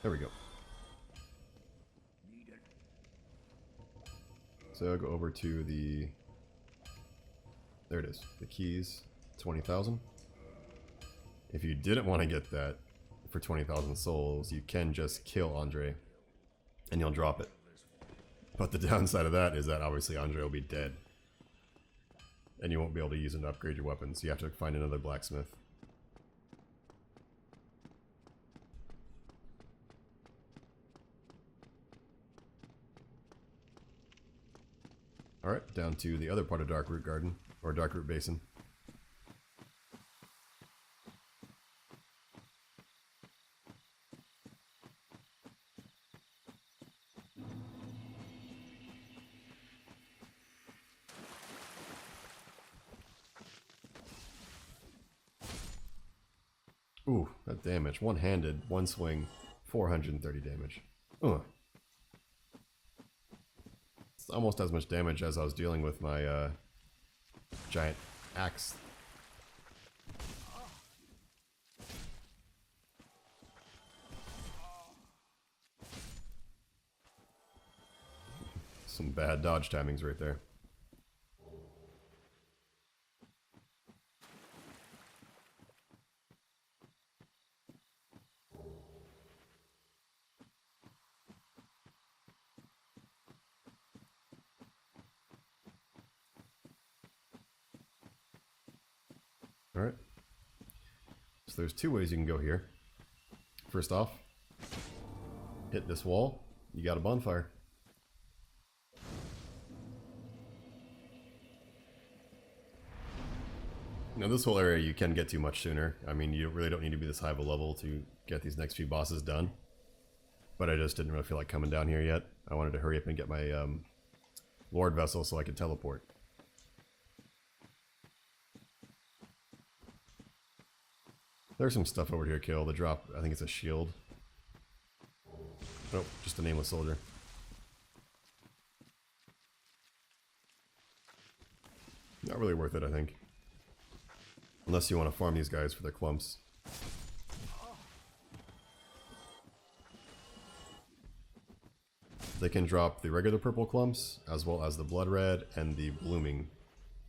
There we go. So I'll go over to the... There it is. The keys. 20,000. If you didn't want to get that for 20,000 souls, you can just kill Andre. And you'll drop it. But the downside of that is that obviously Andre will be dead. And you won't be able to use it to upgrade your weapons. So you have to find another blacksmith. Alright, down to the other part of Darkroot Garden, or Darkroot Basin. Ooh, that damage. One-handed, one swing, 430 damage. Ugh. It's almost as much damage as I was dealing with my giant axe. Some bad dodge timings right there. Alright. So there's two ways you can go here. First off, hit this wall, you got a bonfire. Now this whole area you can get to much sooner. I mean, you really don't need to be this high of a level to get these next few bosses done. But I just didn't really feel like coming down here yet. I wanted to hurry up and get my Lord vessel so I could teleport. There's some stuff over here to kill. The drop, I think it's a shield. Oh, just a nameless soldier. Not really worth it, I think. Unless you want to farm these guys for their clumps. They can drop the regular purple clumps, as well as the blood red and the blooming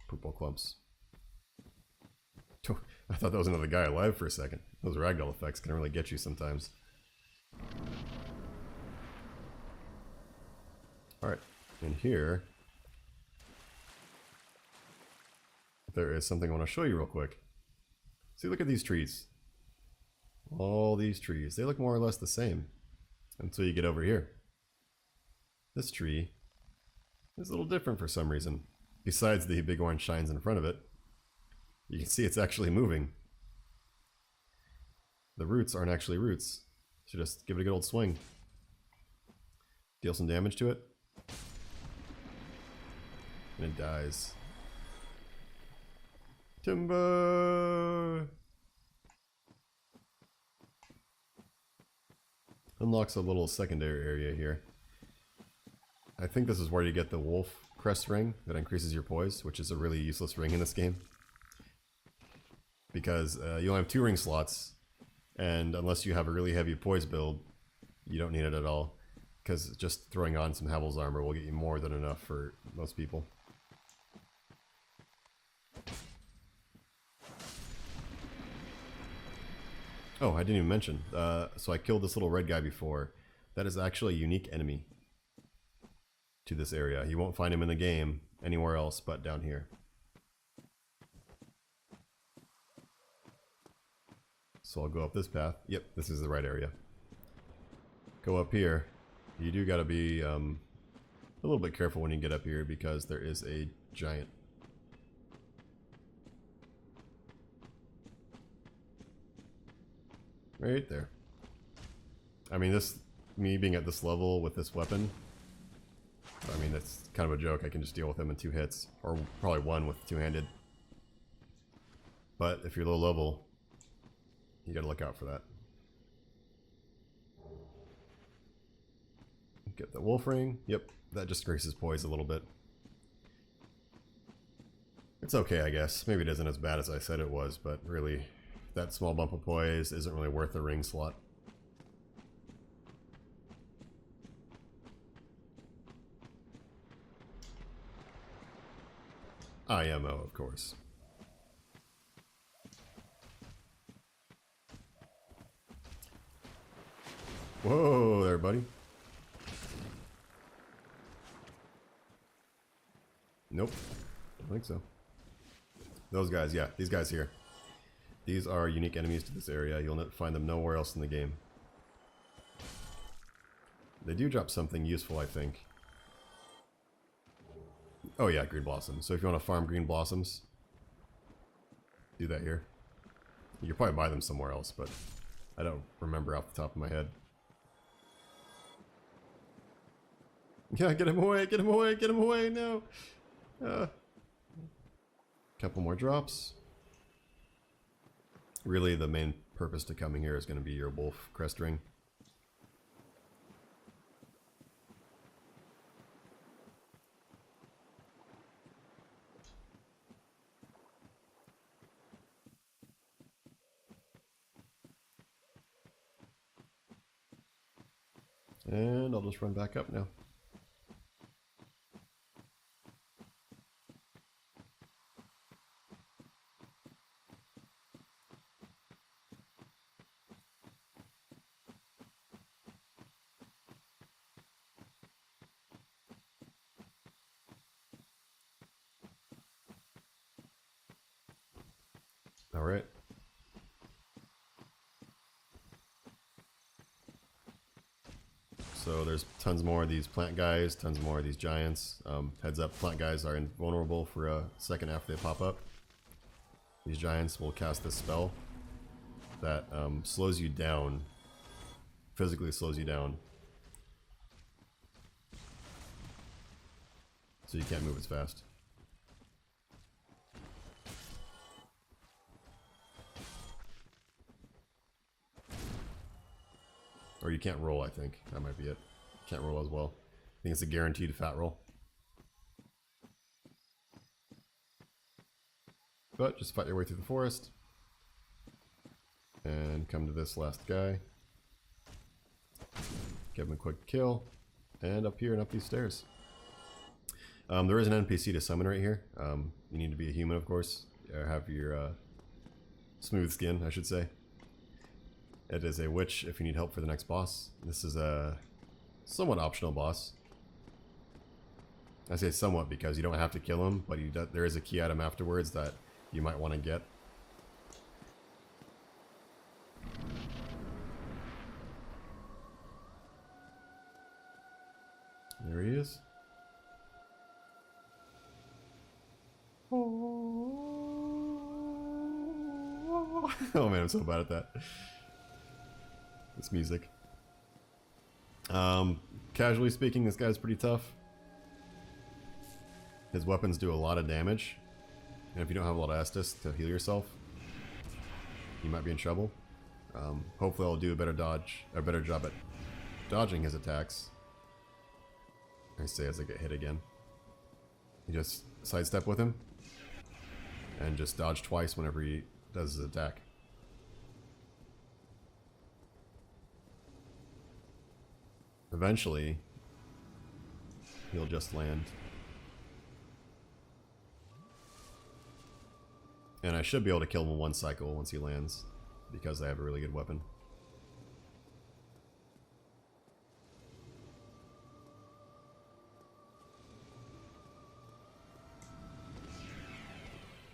purple clumps. I thought that was another guy alive for a second. Those ragdoll effects can really get you sometimes. Alright, in here, there is something I want to show you real quick. See, look at these trees. All these trees. They look more or less the same until you get over here. This tree is a little different for some reason. Besides the big orange shines in front of it, you can see it's actually moving. The roots aren't actually roots. So just give it a good old swing. Deal some damage to it. And it dies. Timber! Unlocks a little secondary area here. I think this is where you get the wolf crest ring that increases your poise, which is a really useless ring in this game. Because you only have 2 ring slots, and unless you have a really heavy poise build, you don't need it at all. Because just throwing on some Havel's armor will get you more than enough for most people. Oh, I didn't even mention. So I killed this little red guy before. That is actually a unique enemy to this area. You won't find him in the game anywhere else but down here. So I'll go up this path. Yep, this is the right area. Go up here. You do gotta be a little bit careful when you get up here because there is a giant. Right there. I mean, me being at this level with this weapon, I mean, that's kind of a joke. I can just deal with him in 2 hits, or probably 1 with 2-handed. But if you're low level, you gotta look out for that. Get the wolf ring. Yep, that just increases poise a little bit. It's okay, I guess. Maybe it isn't as bad as I said it was, but really, that small bump of poise isn't really worth a ring slot. IMO, of course. Whoa there, buddy. Nope. Don't think so. Those guys, yeah, these guys here. These are unique enemies to this area. You'll not find them nowhere else in the game. They do drop something useful, I think. Oh yeah, green blossom. So if you want to farm green blossoms, do that here. You could probably buy them somewhere else, but I don't remember off the top of my head. Yeah, get him away, get him away, get him away, no! Couple more drops. Really, the main purpose to coming here is going to be your wolf crest ring. And I'll just run back up now. All right. So there's tons more of these plant guys, tons more of these giants. Heads up, plant guys are invulnerable for a second after they pop up. These giants will cast this spell that slows you down, physically slows you down. So you can't move as fast. Or you can't roll, I think. That might be it. Can't roll as well. I think it's a guaranteed fat roll. But just fight your way through the forest. And come to this last guy. Give him a quick kill. And up here and up these stairs. There is an NPC to summon right here. You need to be a human, of course. Or have your smooth skin, I should say. It is a witch if you need help for the next boss. This is a somewhat optional boss. I say somewhat because you don't have to kill him, but there is a key item afterwards that you might want to get. There he is. Oh man, I'm so bad at that. This music. Casually speaking, this guy's pretty tough. His weapons do a lot of damage. And if you don't have a lot of Estus to heal yourself, you might be in trouble. Hopefully I'll do a better job at dodging his attacks. I say as I get hit again. You just sidestep with him. And just dodge twice whenever he does his attack. Eventually, he'll just land. And I should be able to kill him in one cycle once he lands, because I have a really good weapon.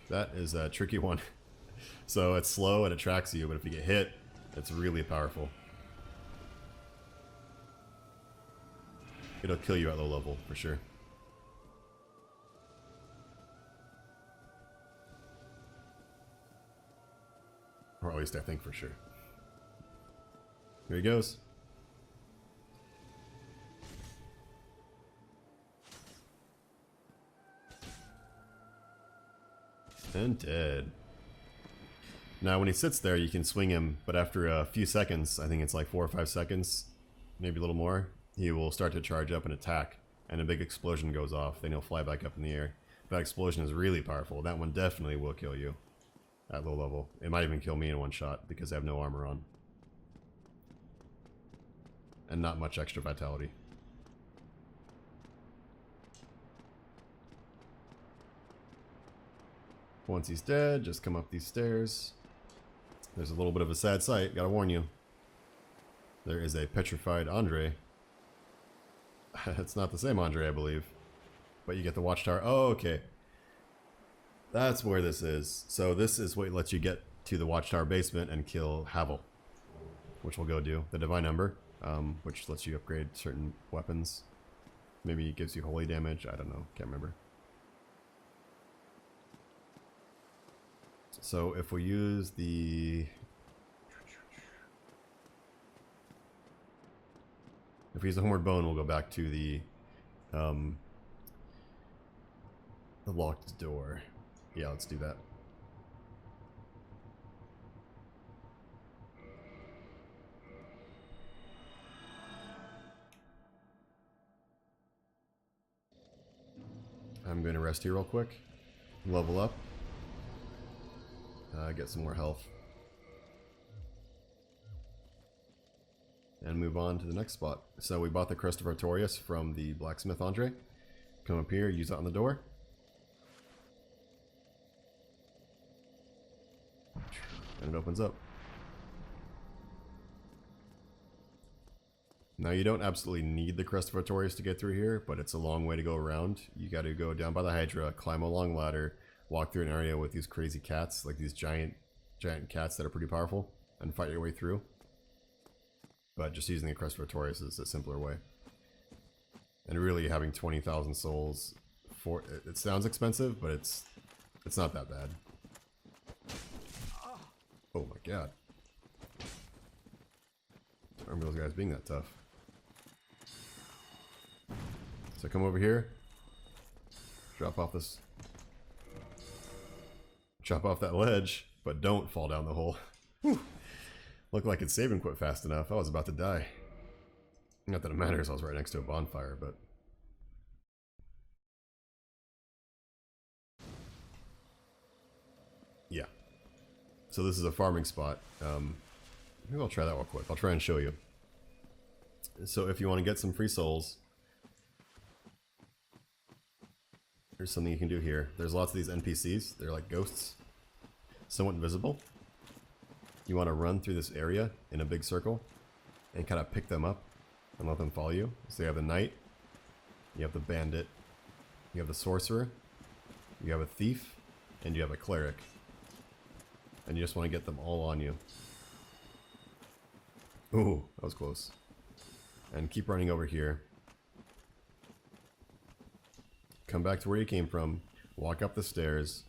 That is a tricky one. So it's slow and it tracks you, but if you get hit, it's really powerful. It'll kill you at low level, for sure. Or at least I think for sure. Here he goes. And dead. Now when he sits there you can swing him, but after a few seconds, I think it's like 4 or 5 seconds, maybe a little more, he will start to charge up and attack, and a big explosion goes off. Then he'll fly back up in the air. That explosion is really powerful. That one definitely will kill you at low level. It might even kill me in one shot because I have no armor on. And not much extra vitality. Once he's dead, just come up these stairs. There's a little bit of a sad sight, gotta warn you. There is a petrified Andre. It's not the same Andre, I believe. But you get the watchtower. Oh, okay. That's where this is. So this is what lets you get to the watchtower basement and kill Havel. Which we'll go do. The Divine Ember, which lets you upgrade certain weapons. Maybe it gives you holy damage. I don't know. Can't remember. So if we use the... If we use the Homeward Bone, we'll go back to the locked door. Yeah, let's do that. rest here real quick. Level up. Get some more health. And move on to the next spot. So we bought the Crest of Artorias from the blacksmith Andre. Come up here, use it on the door. And it opens up. Now you don't absolutely need the Crest of Artorias to get through here, but it's a long way to go around. You got to go down by the Hydra, climb a long ladder, walk through an area with these crazy cats, like these giant cats that are pretty powerful, and fight your way through. But just using the Crest of Artorias is a simpler way. And really having 20,000 souls, it sounds expensive, but it's not that bad. Oh my god. I don't remember those guys being that tough. So come over here, drop off that ledge, but don't fall down the hole. Whew. Looked like it's save and quit fast enough. I was about to die. Not that it matters, I was right next to a bonfire, but... yeah. So this is a farming spot. Maybe I'll try that real quick. I'll try and show you. So if you want to get some free souls, there's something you can do here. There's lots of these NPCs. They're like ghosts. Somewhat invisible. You want to run through this area in a big circle and kind of pick them up and let them follow you. So you have the knight, you have the bandit, you have the sorcerer, you have a thief, and you have a cleric. And you just want to get them all on you. Ooh, that was close. And keep running over here. Come back to where you came from, walk up the stairs,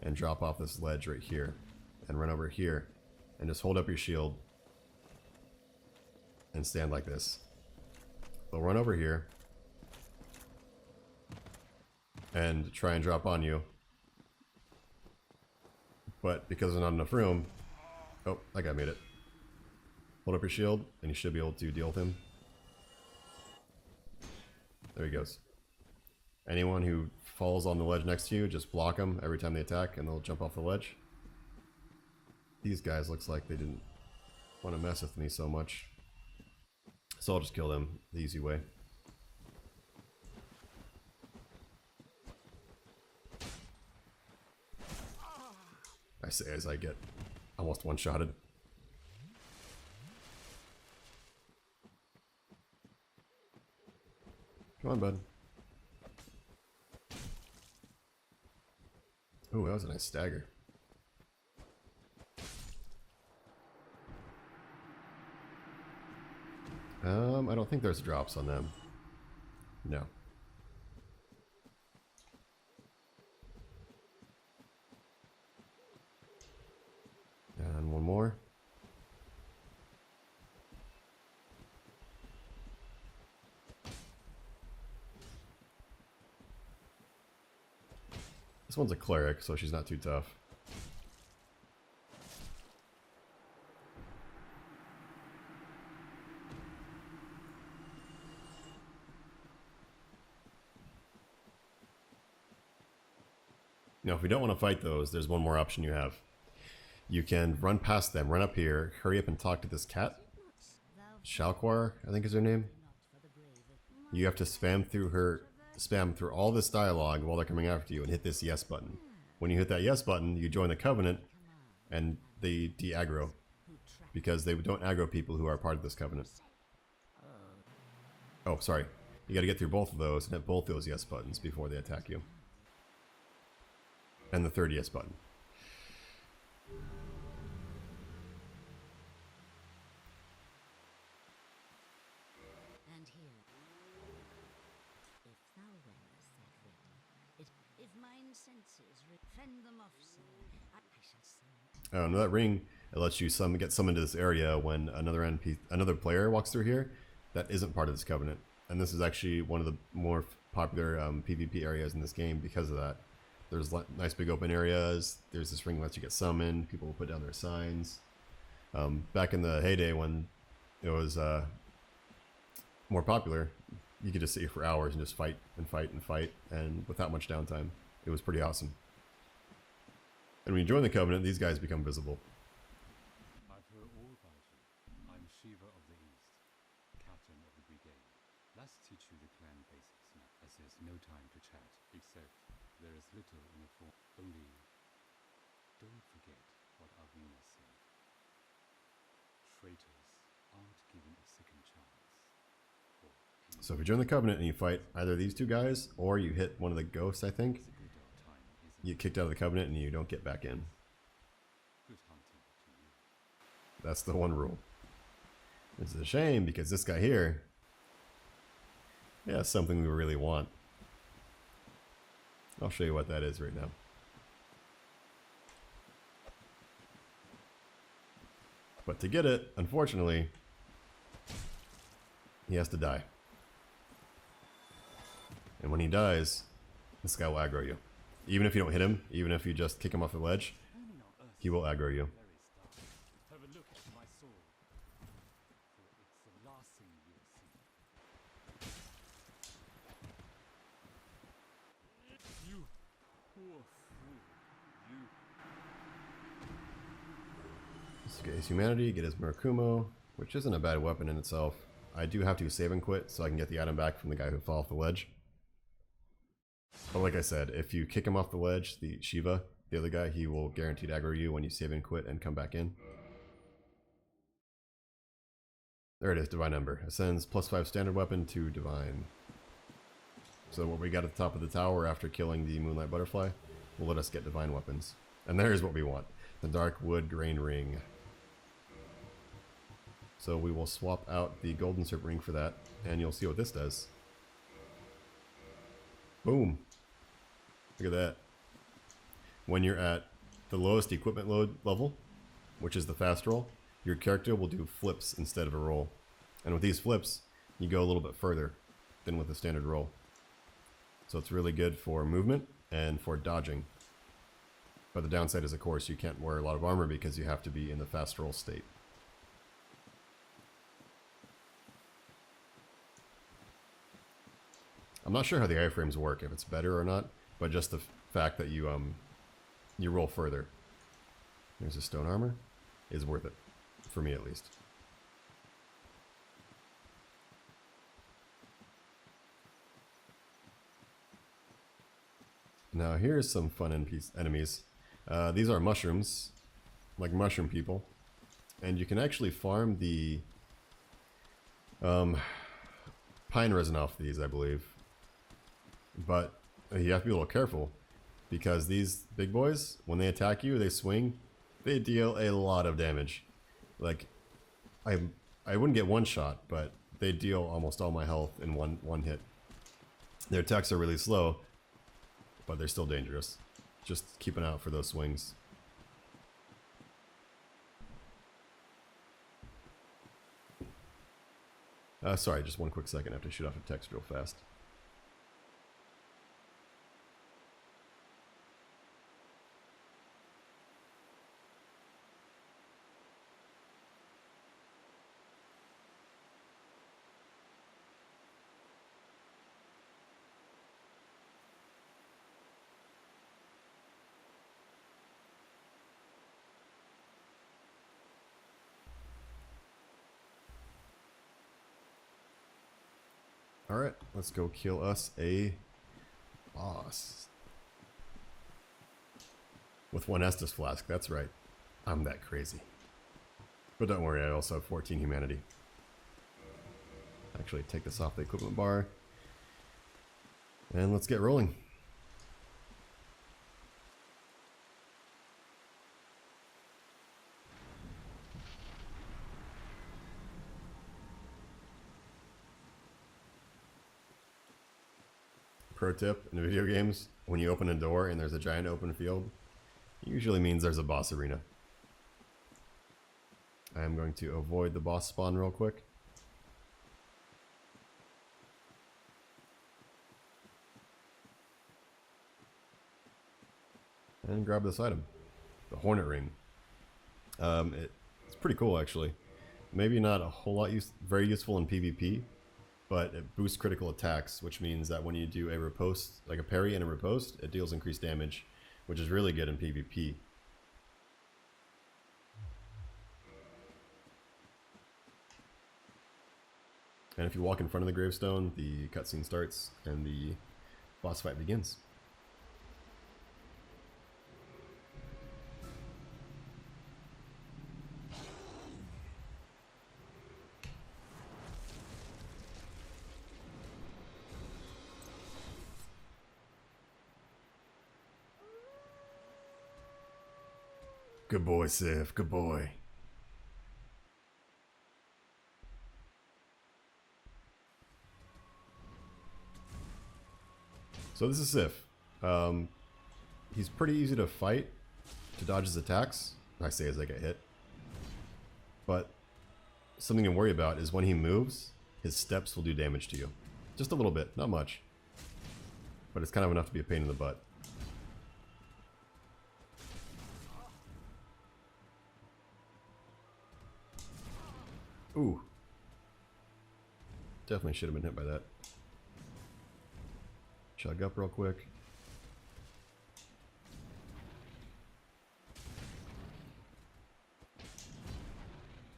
and drop off this ledge right here. And run over here. And just hold up your shield. And stand like this. They'll run over here. And try and drop on you. But because there's not enough room... oh, that guy made it. Hold up your shield, and you should be able to deal with him. There he goes. Anyone who falls on the ledge next to you, just block them every time they attack, and they'll jump off the ledge. These guys looks like they didn't want to mess with me so much. So I'll just kill them the easy way. I say as I get almost one-shotted. Come on, bud. Ooh, that was a nice stagger. I don't think there's drops on them. No. And one more. This one's a cleric, so she's not too tough. Now, if we don't want to fight those, there's one more option you have. You can run past them, run up here, hurry up and talk to this cat. Shalquar, I think is her name. You have to spam through all this dialogue while they're coming after you and hit this yes button. When you hit that yes button, you join the Covenant and they de-aggro. Because they don't aggro people who are part of this Covenant. Oh, sorry. You gotta get through both of those and hit both those yes buttons before they attack you. And the third yes button. And here, if thou wearest that ring, if mine senses fend them off, sir, I shall sing. Oh, no, that ring, it lets you get summoned to this area when another player walks through here that isn't part of this Covenant. And this is actually one of the more popular PvP areas in this game because of that. There's nice big open areas. There's this ring that lets you get summoned. People will put down their signs. Back in the heyday when it was more popular, you could just sit here for hours and just fight and fight and fight, and without much downtime. It was pretty awesome. And when you join the Covenant, these guys become visible. I've heard all about you. I'm Shiva of the East, captain of the brigade. Let's teach you the clan basics now, as there's no time to chat, except there is little in the form. Only, don't forget what Arvina said. Traitors aren't given a second chance. So if you join the Covenant and you fight either these two guys, or you hit one of the ghosts, I think, It's a good old time, isn't you get kicked out of the Covenant and you don't get back in. it? Good hunting to you. That's the one rule. It's a shame because this guy here, yeah, it's something we really want. I'll show you what that is right now. But to get it, unfortunately, he has to die. And when he dies, this guy will aggro you. Even if you don't hit him, even if you just kick him off the ledge, he will aggro you. Have a look at my sword, for it's the last thing you'll see. You poor fool. You. Let's get his humanity, get his Murakumo, which isn't a bad weapon in itself. I do have to save and quit so I can get the item back from the guy who fell off the ledge. But like I said, if you kick him off the ledge, the Shiva, the other guy, he will guaranteed aggro you when you save and quit and come back in. There it is, Divine Ember. Ascends +5 standard weapon to Divine. So what we got at the top of the tower after killing the Moonlight Butterfly will let us get Divine weapons. And there's what we want. The Dark Wood Grain Ring. So we will swap out the Golden Serpent Ring for that, and you'll see what this does. Boom. Look at that. When you're at the lowest equipment load level, which is the fast roll, your character will do flips instead of a roll. And with these flips, you go a little bit further than with the standard roll. So it's really good for movement and for dodging. But the downside is, of course, you can't wear a lot of armor because you have to be in the fast roll state. I'm not sure how the iframes work, if it's better or not, but just the fact that you roll further. There's a stone armor, is worth it, for me at least. Now here's some fun enemies. These are mushrooms, like mushroom people, and you can actually farm the pine resin off these, I believe. But you have to be a little careful, because these big boys, when they attack you, they swing, they deal a lot of damage. Like, I wouldn't get one shot, but they deal almost all my health in one hit. Their attacks are really slow, but they're still dangerous. Just keep an eye out for those swings. Sorry, just one quick second. I have to shoot off a text real fast. Alright, let's go kill us a boss. With one Estus flask, that's right. I'm that crazy. But don't worry, I also have 14 humanity. Actually, take this off the equipment bar. And let's get rolling. Pro tip in video games, when you open a door and there's a giant open field, it usually means there's a boss arena. I am going to avoid the boss spawn real quick. And grab this item, the Hornet Ring. It's pretty cool actually. Maybe not a whole lot very useful in PvP, but it boosts critical attacks, which means that when you do a riposte, like a parry and a riposte, it deals increased damage, which is really good in PvP. And if you walk in front of the gravestone, the cutscene starts and the boss fight begins. Good boy, Sif. Good boy. So this is Sif. He's pretty easy to fight, to dodge his attacks. I say as I get hit. But something to worry about is when he moves, his steps will do damage to you. Just a little bit, not much. But it's kind of enough to be a pain in the butt. Ooh. Definitely should have been hit by that. Chug up real quick.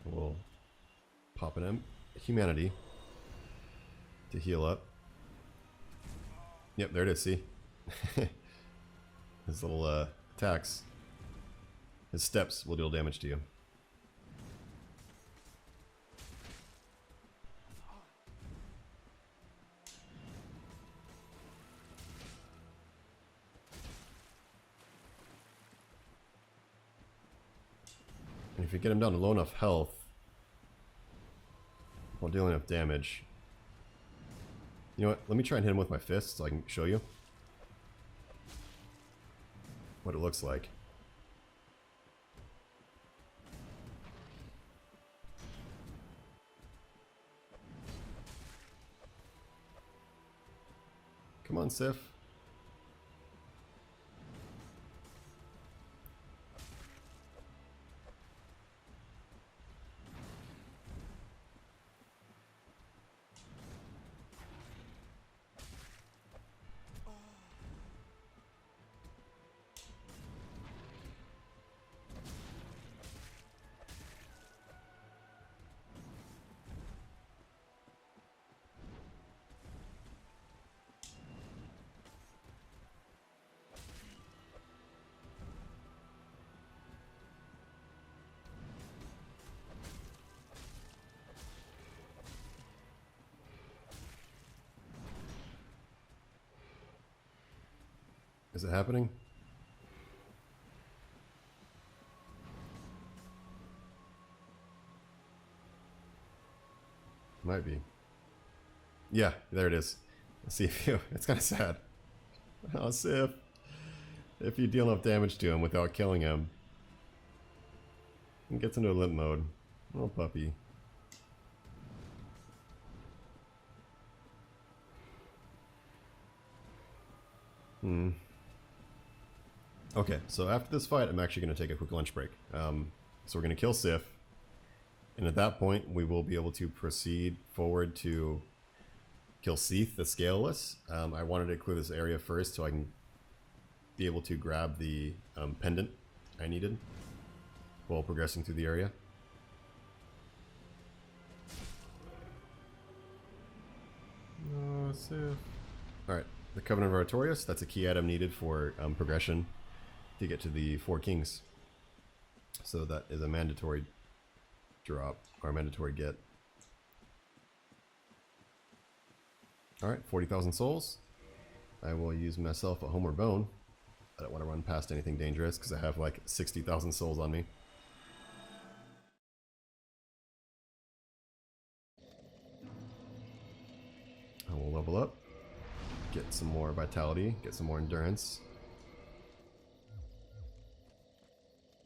We'll pop an humanity to heal up. Yep, there it is, see? His little attacks. His steps will deal damage to you. And if you get him down to low enough health, while dealing enough damage, you know what, let me try and hit him with my fist so I can show you what it looks like. Come on, Sif. Is it happening? Might be. Yeah, there it is. Let's see if you... It's kind of sad. Oh, Sif. If you deal enough damage to him without killing him, he gets into a limp mode. Oh, puppy. Okay, so after this fight, I'm actually going to take a quick lunch break. So we're going to kill Sif, and at that point, we will be able to proceed forward to kill Seath, the Scaleless. I wanted to clear this area first so I can be able to grab the pendant I needed while progressing through the area. Oh, Sif. Alright, the Covenant of Artorias, that's a key item needed for progression to get to the Four Kings. So that is a mandatory drop, or a mandatory get. Alright, 40,000 souls. I will use myself a Homeward Bone. I don't want to run past anything dangerous because I have like 60,000 souls on me. I will level up, get some more vitality, get some more endurance.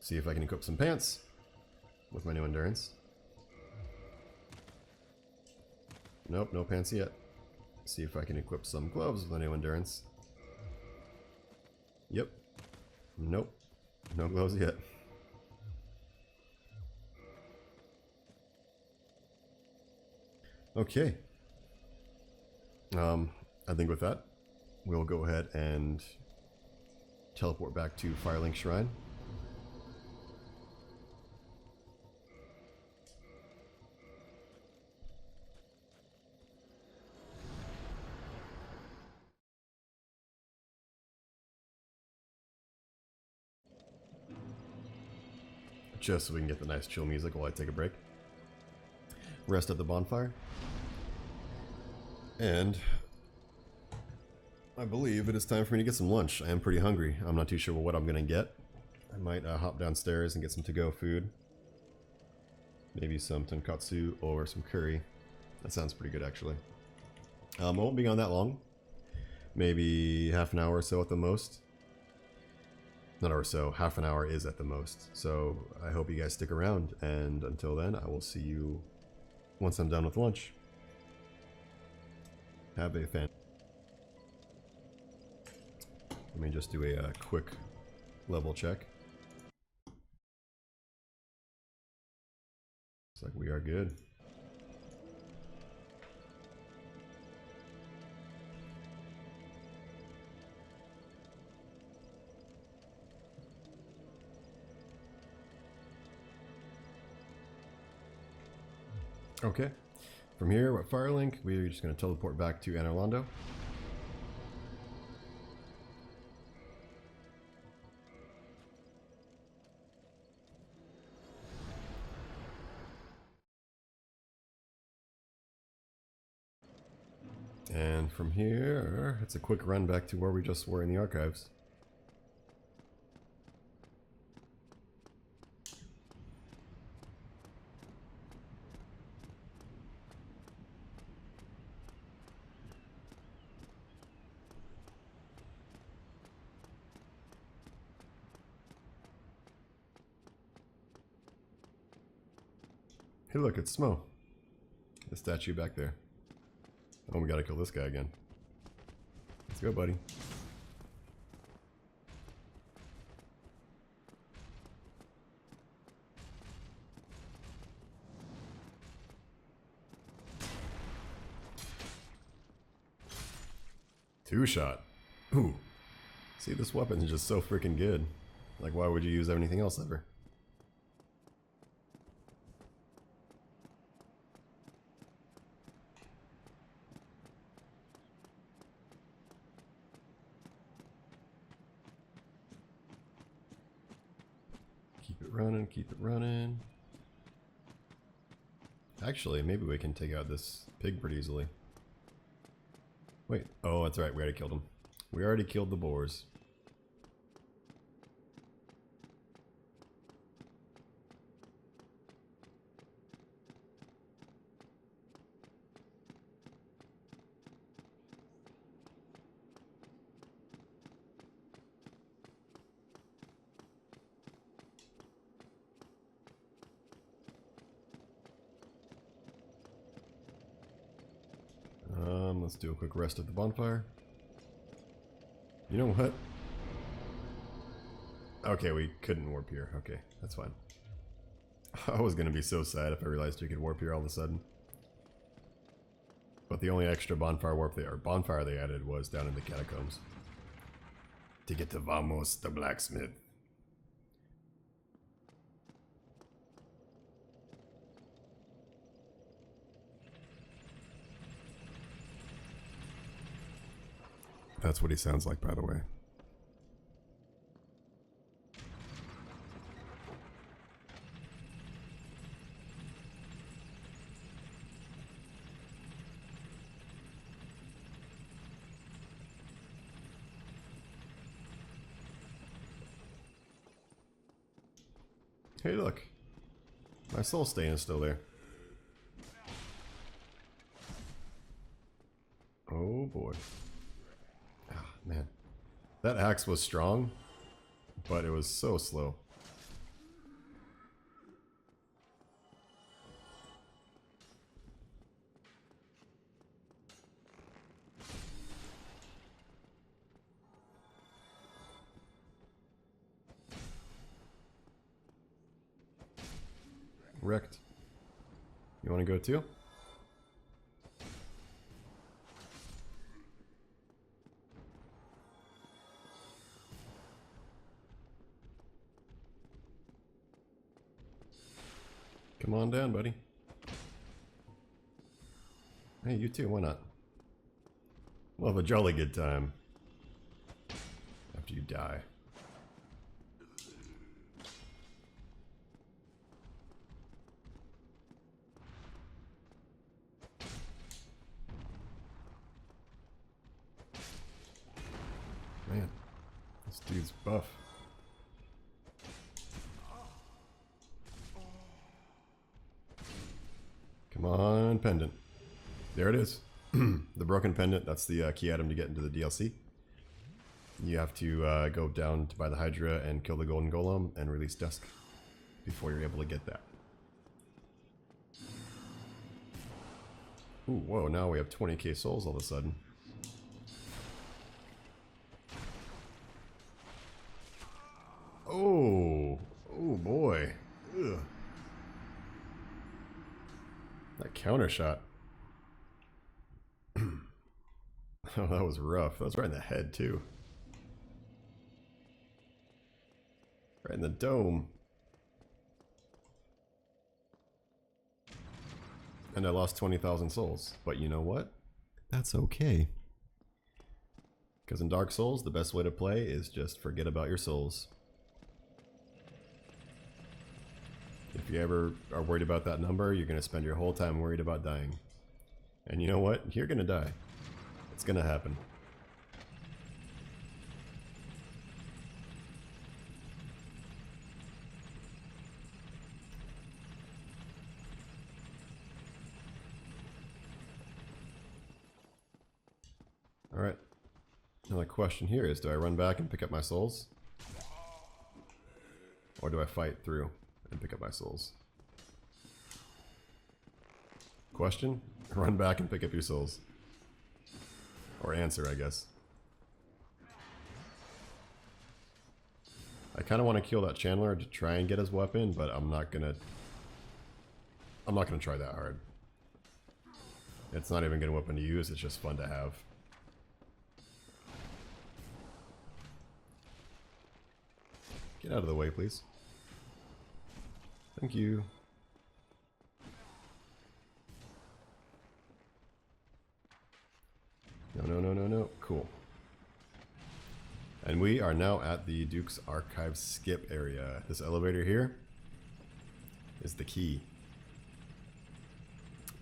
See if I can equip some pants with my new endurance. Nope, no pants yet. See if I can equip some gloves with my new endurance. Yep. Nope. No gloves yet. Okay. I think with that, we'll go ahead and teleport back to Firelink Shrine. Just so we can get the nice chill music while I take a break. Rest at the bonfire. And I believe it is time for me to get some lunch. I am pretty hungry. I'm not too sure what I'm going to get. I might hop downstairs and get some to-go food. Maybe some tonkatsu or some curry. That sounds pretty good, actually. I won't be on that long. Maybe half an hour or so at the most. Not or so, half an hour is at the most. So I hope you guys stick around, and until then, I will see you once I'm done with lunch. Have a fan. Let me just do a quick level check. Looks like we are good. Okay, from here at Firelink, we're just going to teleport back to Anor Londo. And from here, it's a quick run back to where we just were in the archives. Hey look, it's Smo. The statue back there. Oh, we gotta kill this guy again. Let's go, buddy. Two shot. Ooh. See, this weapon is just so freaking good. Like, why would you use anything else ever? Keep it running. Actually, maybe we can take out this pig pretty easily. Wait, oh, that's right, we already killed him. We already killed the boars. Let's do a quick rest at the bonfire. You know what? Okay, we couldn't warp here. Okay, that's fine. I was gonna be so sad if I realized you could warp here all of a sudden. But the only extra bonfire bonfire they added was down in the catacombs. To get to Vamos the blacksmith. That's what he sounds like, by the way. Hey, look. My soul stain is still there. Oh, boy. Man, that axe was strong, but it was so slow. Wrecked. You want to go too? Come on down, buddy. Hey, you too, why not? We'll have a jolly good time. After you die. Man, this dude's buff. Come on, pendant. There it is. The broken pendant, that's the key item to get into the DLC. You have to go down by the Hydra and kill the golden golem and release Dusk before you're able to get that. Ooh, whoa, now we have 20k souls all of a sudden. Oh, oh boy. Ugh. That counter shot. Oh, that was rough. That was right in the head, too. Right in the dome. And I lost 20,000 souls. But you know what? That's okay. Because in Dark Souls, the best way to play is just forget about your souls. If you ever are worried about that number, you're going to spend your whole time worried about dying. And you know what? You're going to die. It's going to happen. Alright. Now the question here is, do I run back and pick up my souls? Or do I fight through and pick up my souls? Question? Run back and pick up your souls. Or answer, I guess. I kind of want to kill that Chandler to try and get his weapon, but I'm not gonna try that hard. It's not even a good weapon to use, it's just fun to have. Get out of the way, please. Thank you. No, no, no, no, no. Cool. And we are now at the Duke's Archive skip area. This elevator here is the key.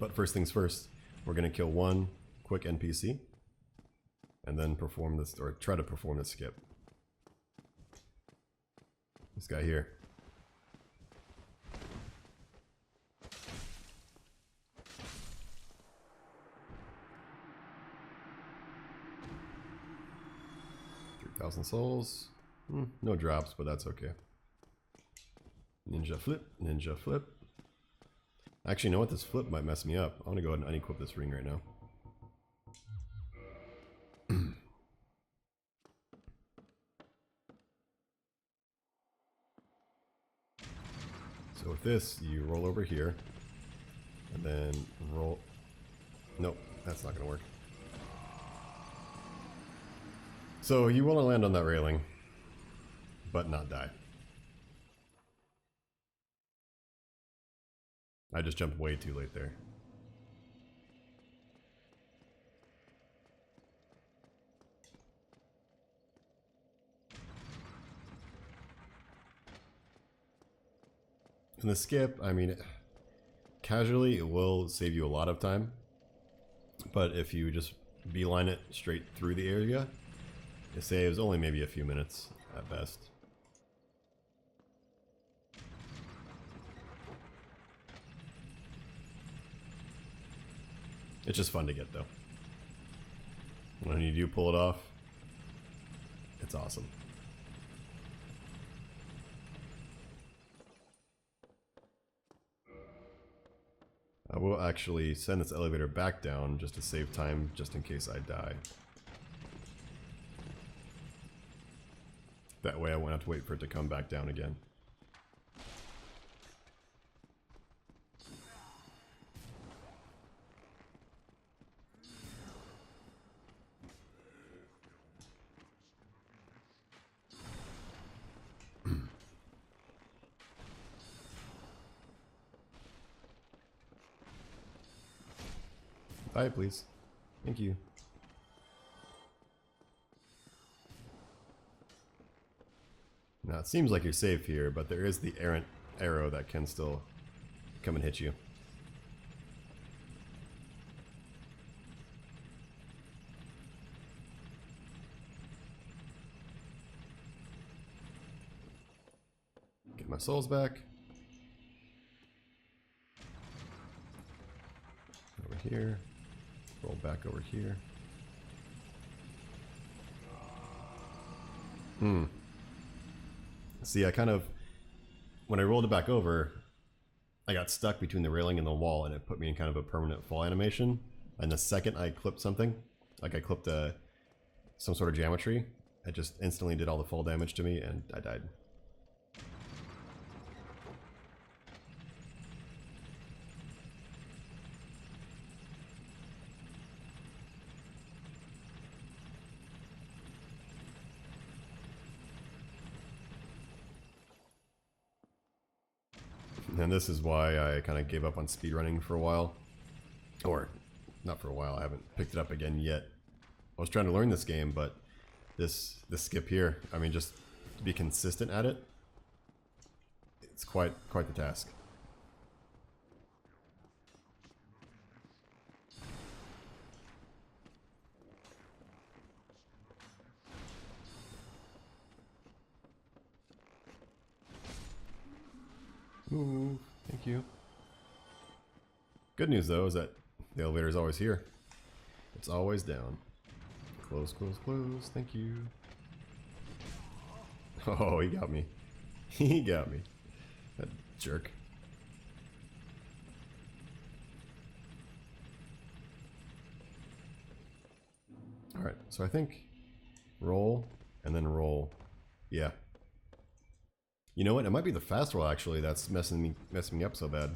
But first things first, we're going to kill one quick NPC and then perform this, or try to perform the skip. This guy here. Thousand souls. No drops, but that's okay. Ninja flip, ninja flip. Actually, you know what? This flip might mess me up. I want to go ahead and unequip this ring right now. So with this, you roll over here, and then roll. Nope, that's not going to work. So you want to land on that railing, but not die. I just jumped way too late there. In the skip, I mean, casually it will save you a lot of time, but if you just beeline it straight through the area, it saves only maybe a few minutes at best. It's just fun to get though. When you do pull it off, it's awesome. I will actually send this elevator back down just to save time, just in case I die. That way I won't have to wait for it to come back down again. Quiet, please. Thank you. Now, it seems like you're safe here, but there is the errant arrow that can still come and hit you. Get my souls back. Over here. Roll back over here. See, I kind of, when I rolled it back over, I got stuck between the railing and the wall, and it put me in kind of a permanent fall animation. And the second I clipped something, like I clipped some sort of geometry, it just instantly did all the fall damage to me, and I died. And this is why I kind of gave up on speedrunning for a while. Or, not for a while, I haven't picked it up again yet. I was trying to learn this game, but this skip here, I mean, just to be consistent at it, it's quite the task. Ooh, thank you. Good news though is that the elevator is always here. It's always down. Close, close, close. Thank you. Oh, he got me. He got me. That jerk. Alright, so I think roll and then roll. Yeah. You know what? It might be the fast roll actually that's messing me up so bad.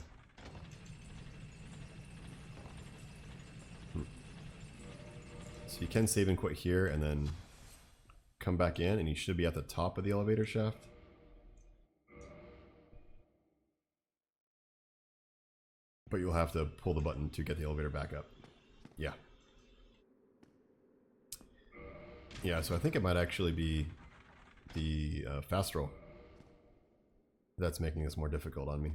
So you can save and quit here and then come back in, and you should be at the top of the elevator shaft. But you'll have to pull the button to get the elevator back up. Yeah. Yeah, so I think it might actually be the fast roll that's making this more difficult on me.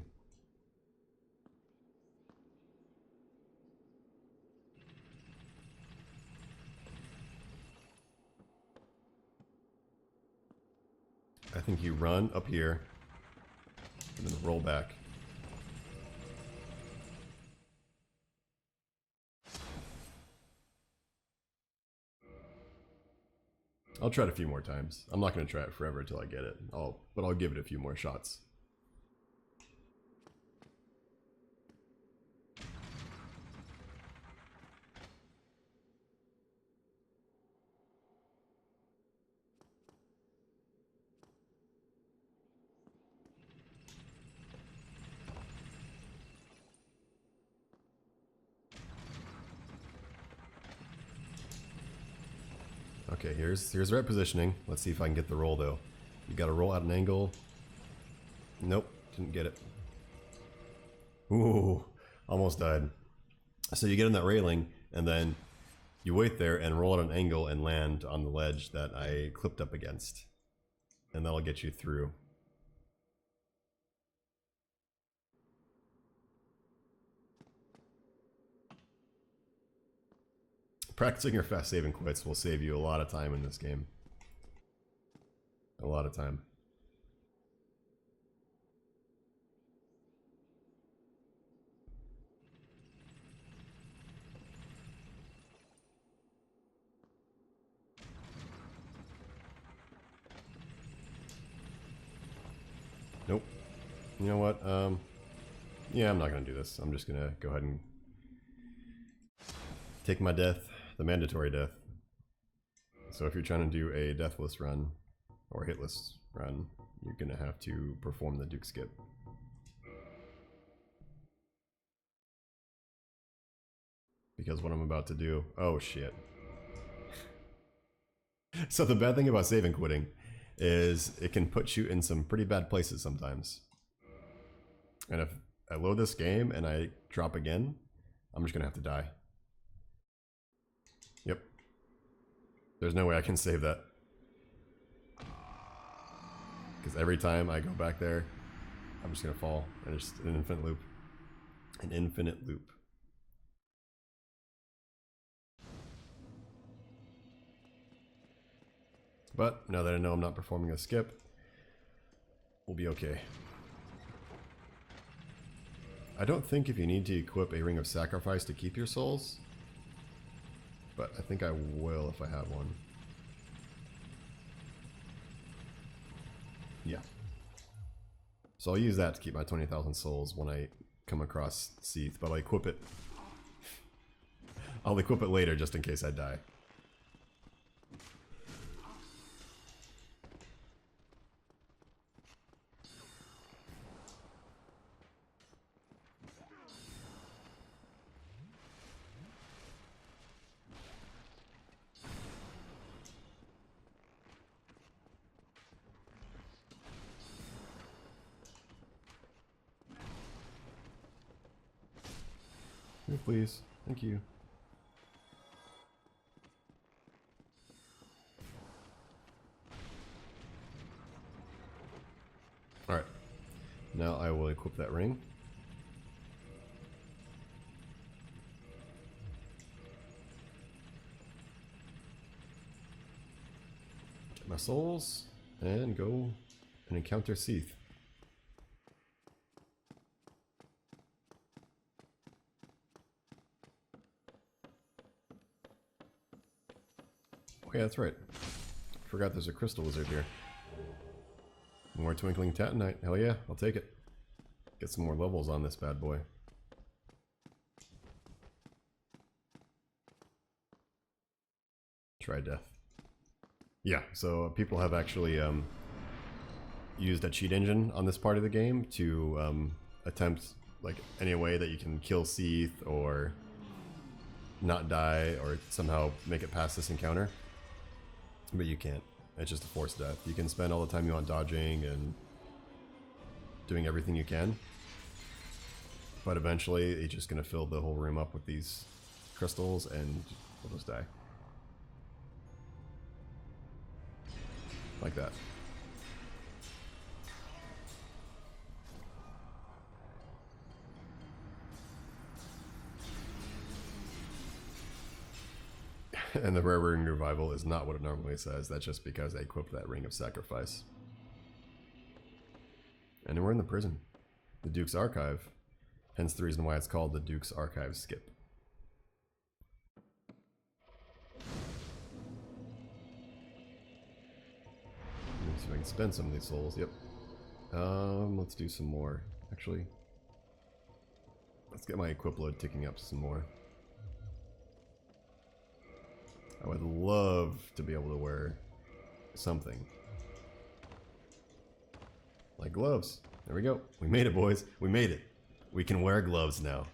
I think you run up here and then roll back. I'll try it a few more times. I'm not going to try it forever until I get it. But I'll give it a few more shots. Okay, here's the right positioning. Let's see if I can get the roll though. You gotta roll at an angle. Nope, didn't get it. Ooh, almost died. So you get on that railing and then you wait there and roll at an angle and land on the ledge that I clipped up against. And that'll get you through. Practicing your fast save and quits will save you a lot of time in this game. A lot of time. Nope. You know what? Yeah, I'm not gonna do this. I'm just gonna go ahead and take my death. The mandatory death. So if you're trying to do a deathless run or a hitless run, you're gonna have to perform the Duke skip. Because what I'm about to do, oh shit. So the bad thing about save and quitting is it can put you in some pretty bad places sometimes. And if I load this game and I drop again, I'm just gonna have to die. There's no way I can save that. Because every time I go back there, I'm just going to fall. And it's an infinite loop. An infinite loop. But now that I know I'm not performing a skip, we'll be okay. I don't think if you need to equip a Ring of Sacrifice to keep your souls, but I think I will if I have one. Yeah. So I'll use that to keep my 20,000 souls when I come across Seath, but I'll equip it. I'll equip it later just in case I die. Move, please. Thank you. Alright. Now I will equip that ring. Get my souls and go and encounter Seath. Oh yeah, that's right. Forgot there's a crystal wizard here. More twinkling tatanite. Hell yeah, I'll take it. Get some more levels on this bad boy. Try death. Yeah, so people have actually used a cheat engine on this part of the game to attempt like any way that you can kill Seath or not die or somehow make it past this encounter. But you can't. It's just a forced death. You can spend all the time you want dodging and doing everything you can. But eventually, you're just going to fill the whole room up with these crystals and we'll just die. Like that. And the rare ring revival is not what it normally says. That's just because I equipped that ring of sacrifice. And we're in the prison. The Duke's Archive. Hence the reason why it's called the Duke's Archive skip. Let me see if I can spend some of these souls. Yep. Let's do some more. Actually, let's get my equip load ticking up some more. I would love to be able to wear something. Like gloves. There we go. We made it, boys. We made it. We can wear gloves now.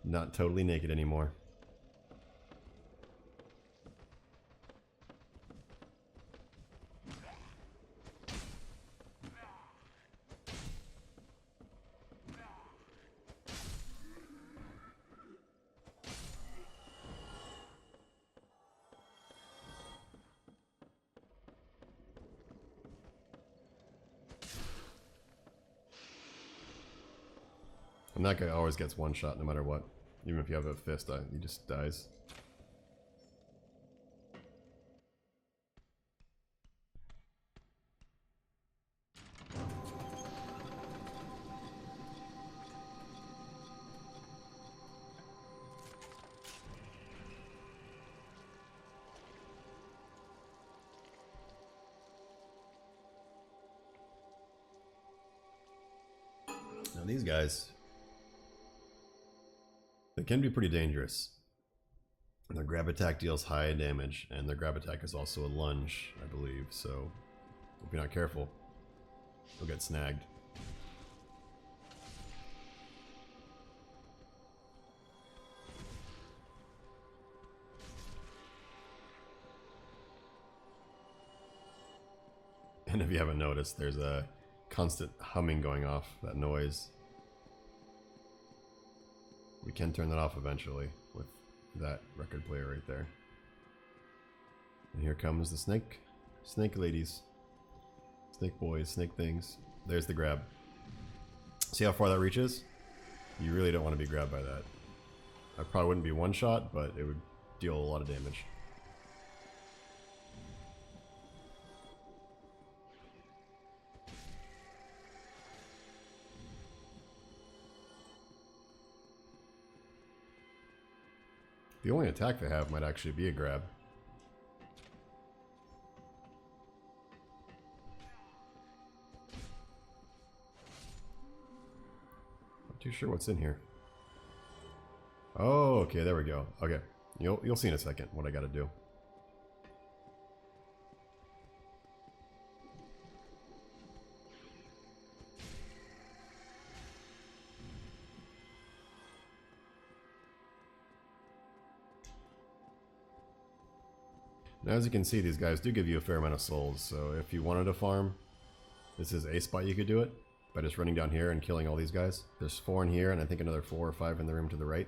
Not totally naked anymore. And that guy always gets one shot no matter what. Even if you have a fist, he just dies. Now these guys, they can be pretty dangerous. Their grab attack deals high damage, and their grab attack is also a lunge, I believe, so if you're not careful, you'll get snagged. And if you haven't noticed, there's a constant humming going off, that noise. We can turn that off eventually with that record player right there. And here comes the snake. Snake ladies. Snake boys, snake things. There's the grab. See how far that reaches? You really don't want to be grabbed by that. I probably wouldn't be one shot, but it would deal a lot of damage. The only attack they have might actually be a grab. Not too sure what's in here. Oh, okay, there we go. Okay, you'll see in a second what I gotta do. Now, as you can see, these guys do give you a fair amount of souls, so if you wanted to farm, this is a spot you could do it, by just running down here and killing all these guys. There's 4 in here, and I think another 4 or 5 in the room to the right.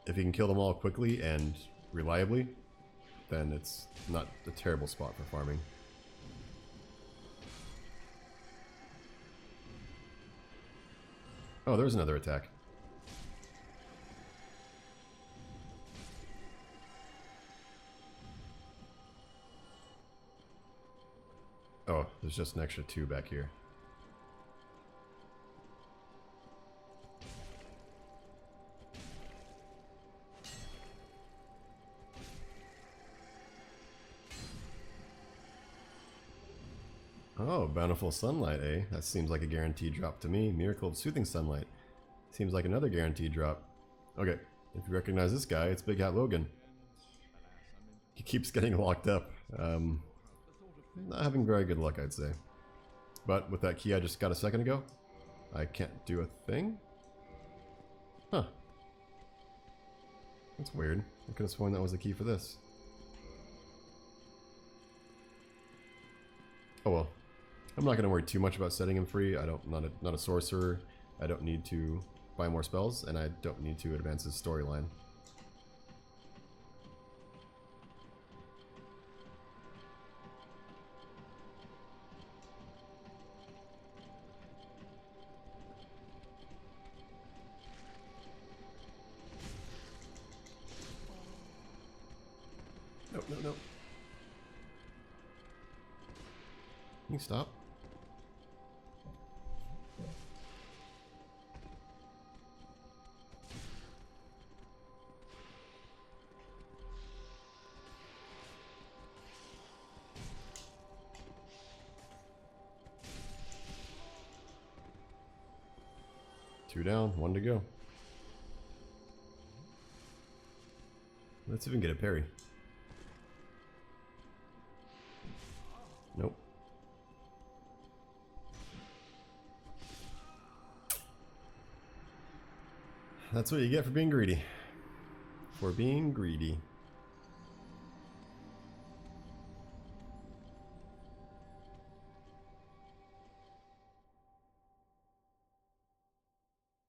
If you can kill them all quickly and reliably, then it's not a terrible spot for farming. Oh, there's another attack. Oh, there's just an extra 2 back here. Oh, bountiful sunlight, eh? That seems like a guaranteed drop to me. Miracle of soothing sunlight. Seems like another guaranteed drop. Okay, if you recognize this guy, it's Big Hat Logan. He keeps getting locked up. Not having very good luck, I'd say. But with that key I just got a second ago, I can't do a thing? Huh. That's weird. I could have sworn that was the key for this. Oh well. I'm not going to worry too much about setting him free. Not a sorcerer. I don't need to buy more spells, and I don't need to advance his storyline. No, no, no. Can you stop? Two down, 1 to go. Let's even get a parry. Nope. That's what you get for being greedy. For being greedy.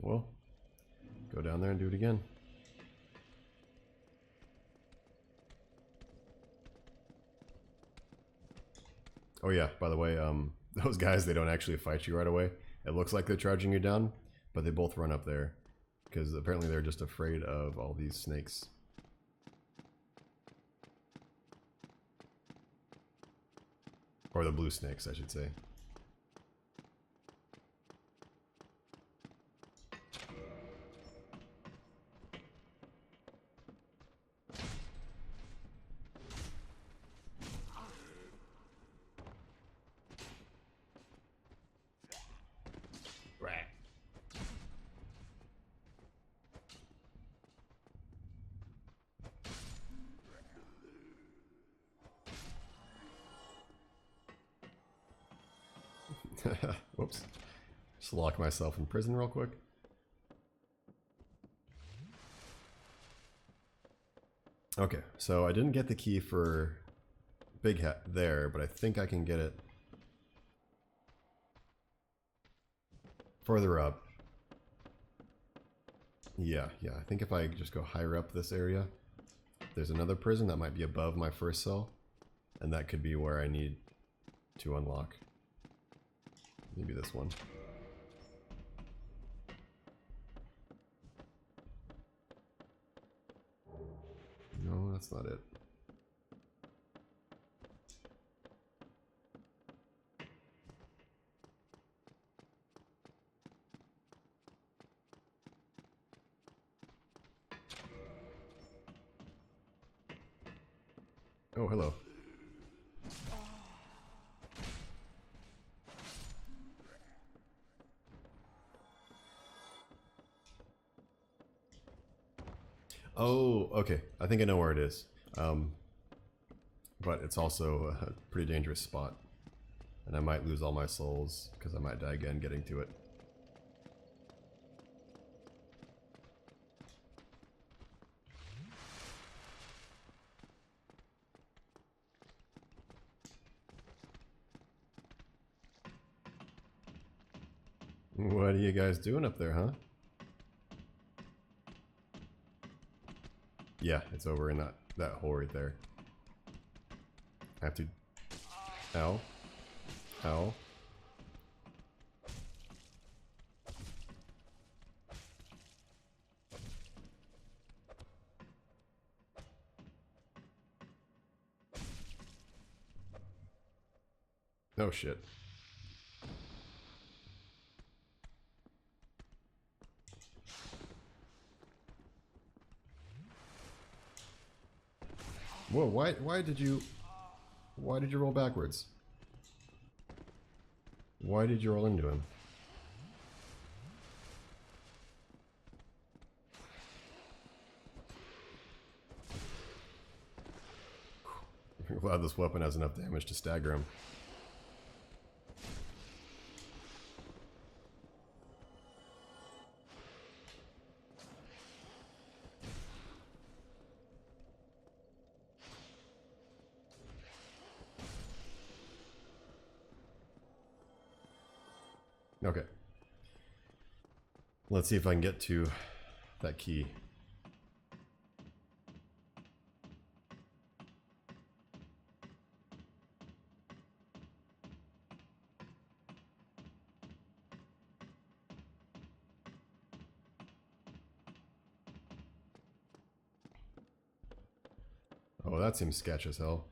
Well, go down there and do it again. Oh yeah, by the way, those guys, they don't actually fight you right away. It looks like they're charging you down, but they both run up there. Because apparently they're just afraid of all these snakes. Or the blue snakes, I should say. Whoops. Just lock myself in prison real quick. Okay, so I didn't get the key for Big Hat there, but I think I can get it further up. Yeah, I think if I just go higher up this area, there's another prison that might be above my first cell. And that could be where I need to unlock. Maybe this one. No, that's not it. Oh, hello. Oh, okay. I think I know where it is. But it's also a pretty dangerous spot. And I might lose all my souls, because I might die again getting to it. What are you guys doing up there, huh? Yeah, it's over in that hole right there. I have to... Ow. Ow. Oh shit. Whoa, why did you roll backwards? Why did you roll into him? I'm glad this weapon has enough damage to stagger him. Okay. Let's see if I can get to that key. Oh, that seems sketch as hell.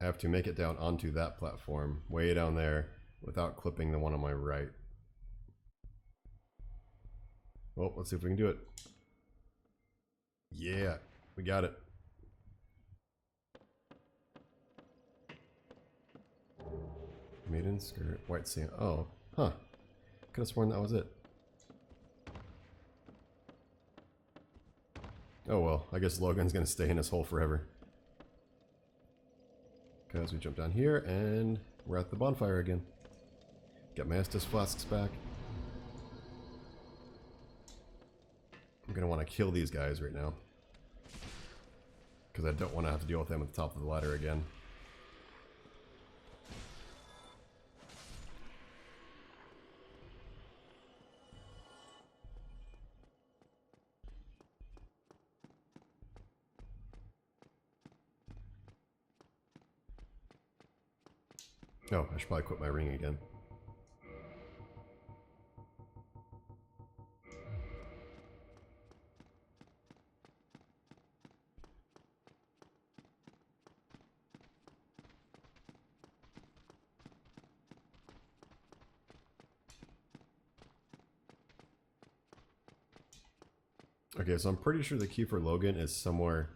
I have to make it down onto that platform, way down there, without clipping the one on my right. Well, let's see if we can do it. Yeah, we got it. Maiden skirt, white sand. Oh, huh. Could have sworn that was it. Oh well, I guess Logan's gonna stay in his hole forever. Because we jump down here and we're at the bonfire again. Got my Estus flasks back. I'm gonna want to kill these guys right now. Because I don't want to have to deal with them at the top of the ladder again. Oh, I should probably quit my ring again. Okay, so I'm pretty sure the key for Logan is somewhere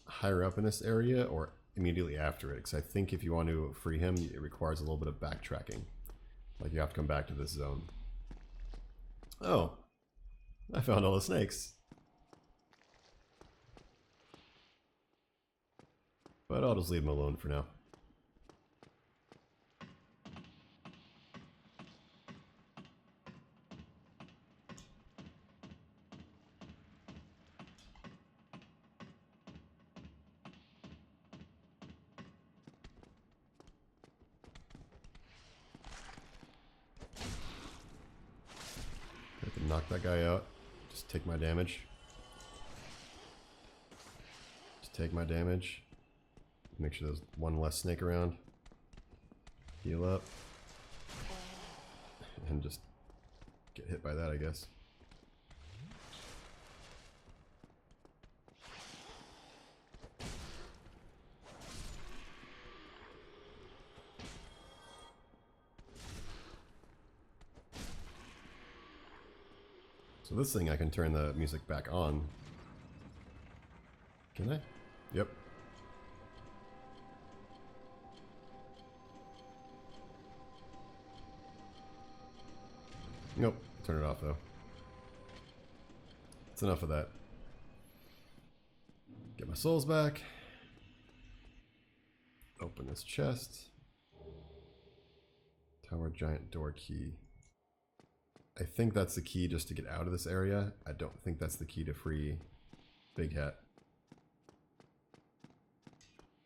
higher up in this area or immediately after it, because I think if you want to free him, it requires a little bit of backtracking. Like you have to come back to this zone. Oh, I found all the snakes. But I'll just leave him alone for now. I can knock that guy out. Just take my damage. take my damage. Make sure there's one less snake around. Heal up. And just get hit by that, I guess. So this thing I can turn the music back on. Can I? Yep. Nope. Turn it off though. That's enough of that. Get my souls back. Open this chest. Tower giant door key. I think that's the key just to get out of this area. I don't think that's the key to free Big Hat.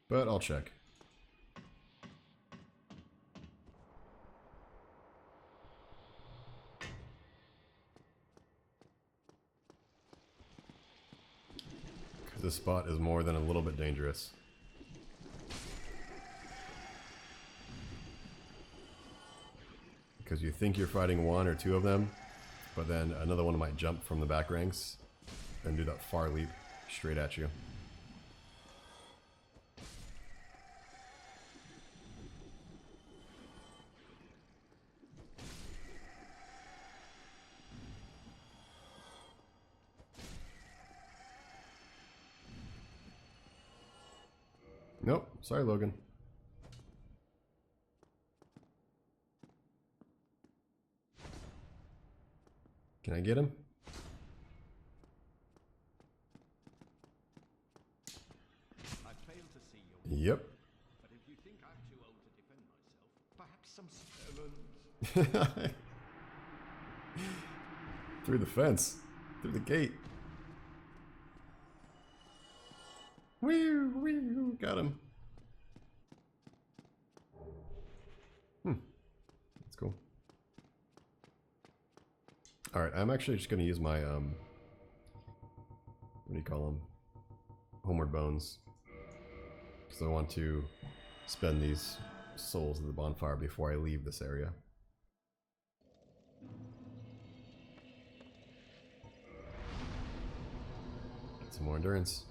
But I'll check. Because this spot is more than a little bit dangerous. Because you think you're fighting one or two of them, but then another one might jump from the back ranks and do that far leap straight at you. Nope, sorry Logan. Can I get him? I fail to see your Yep. but if you think I'm too old to defend myself, perhaps some spell. Through the fence. Through the gate. Woo, woo, got him. That's cool. Alright, I'm actually just going to use my, what do you call them? Homeward Bones. Because I want to spend these souls at the bonfire before I leave this area. Get some more endurance.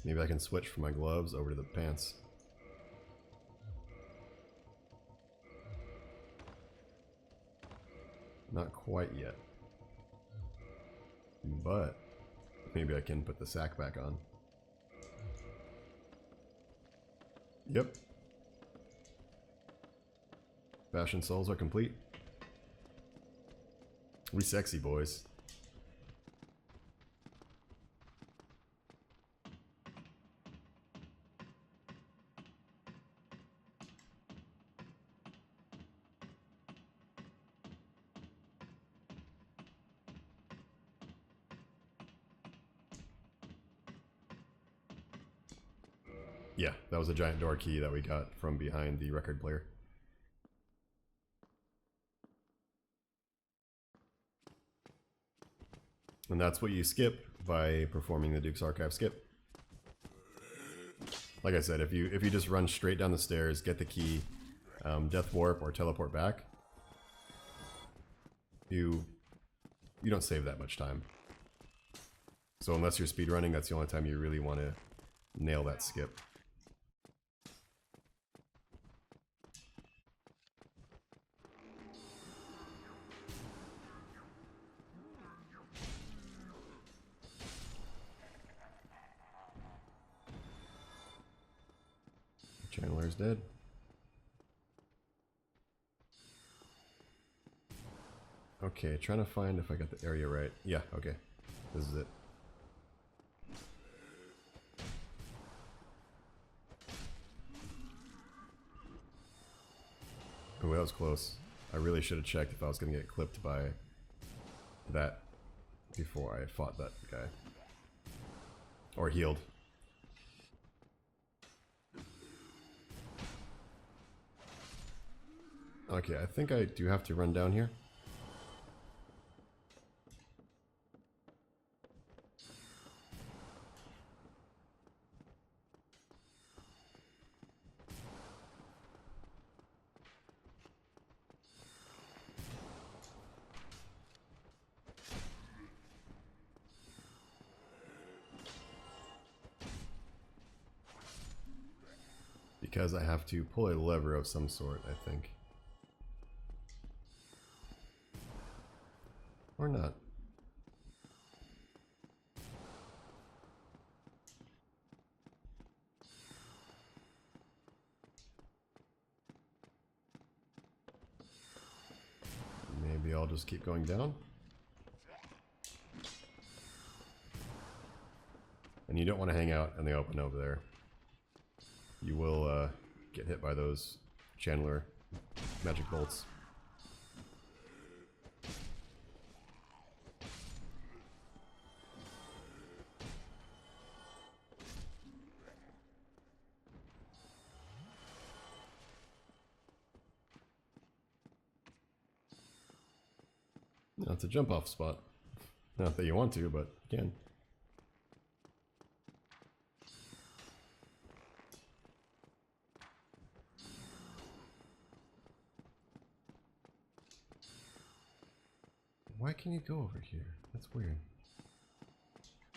Maybe I can switch from my gloves over to the pants. Not quite yet. But maybe I can put the sack back on. Yep. Fashion souls are complete. We sexy boys. Yeah, that was a giant door key that we got from behind the record player. And that's what you skip by performing the Duke's Archive skip. Like I said, if you just run straight down the stairs, get the key, death warp or teleport back, you don't save that much time. So unless you're speedrunning, that's the only time you really want to nail that skip. Chandler's dead. Okay, trying to find if I got the area right. Yeah, okay. This is it. Oh, that was close. I really should have checked if I was going to get clipped by that before I fought that guy. Or healed. Okay, I think I do have to run down here. because I have to pull a lever of some sort, I think. Or not. Maybe I'll just keep going down. And you don't want to hang out in the open over there. You will get hit by those Chandler magic bolts. No, it's a jump off spot. Not that you want to, but you can. Why can't you go over here? That's weird.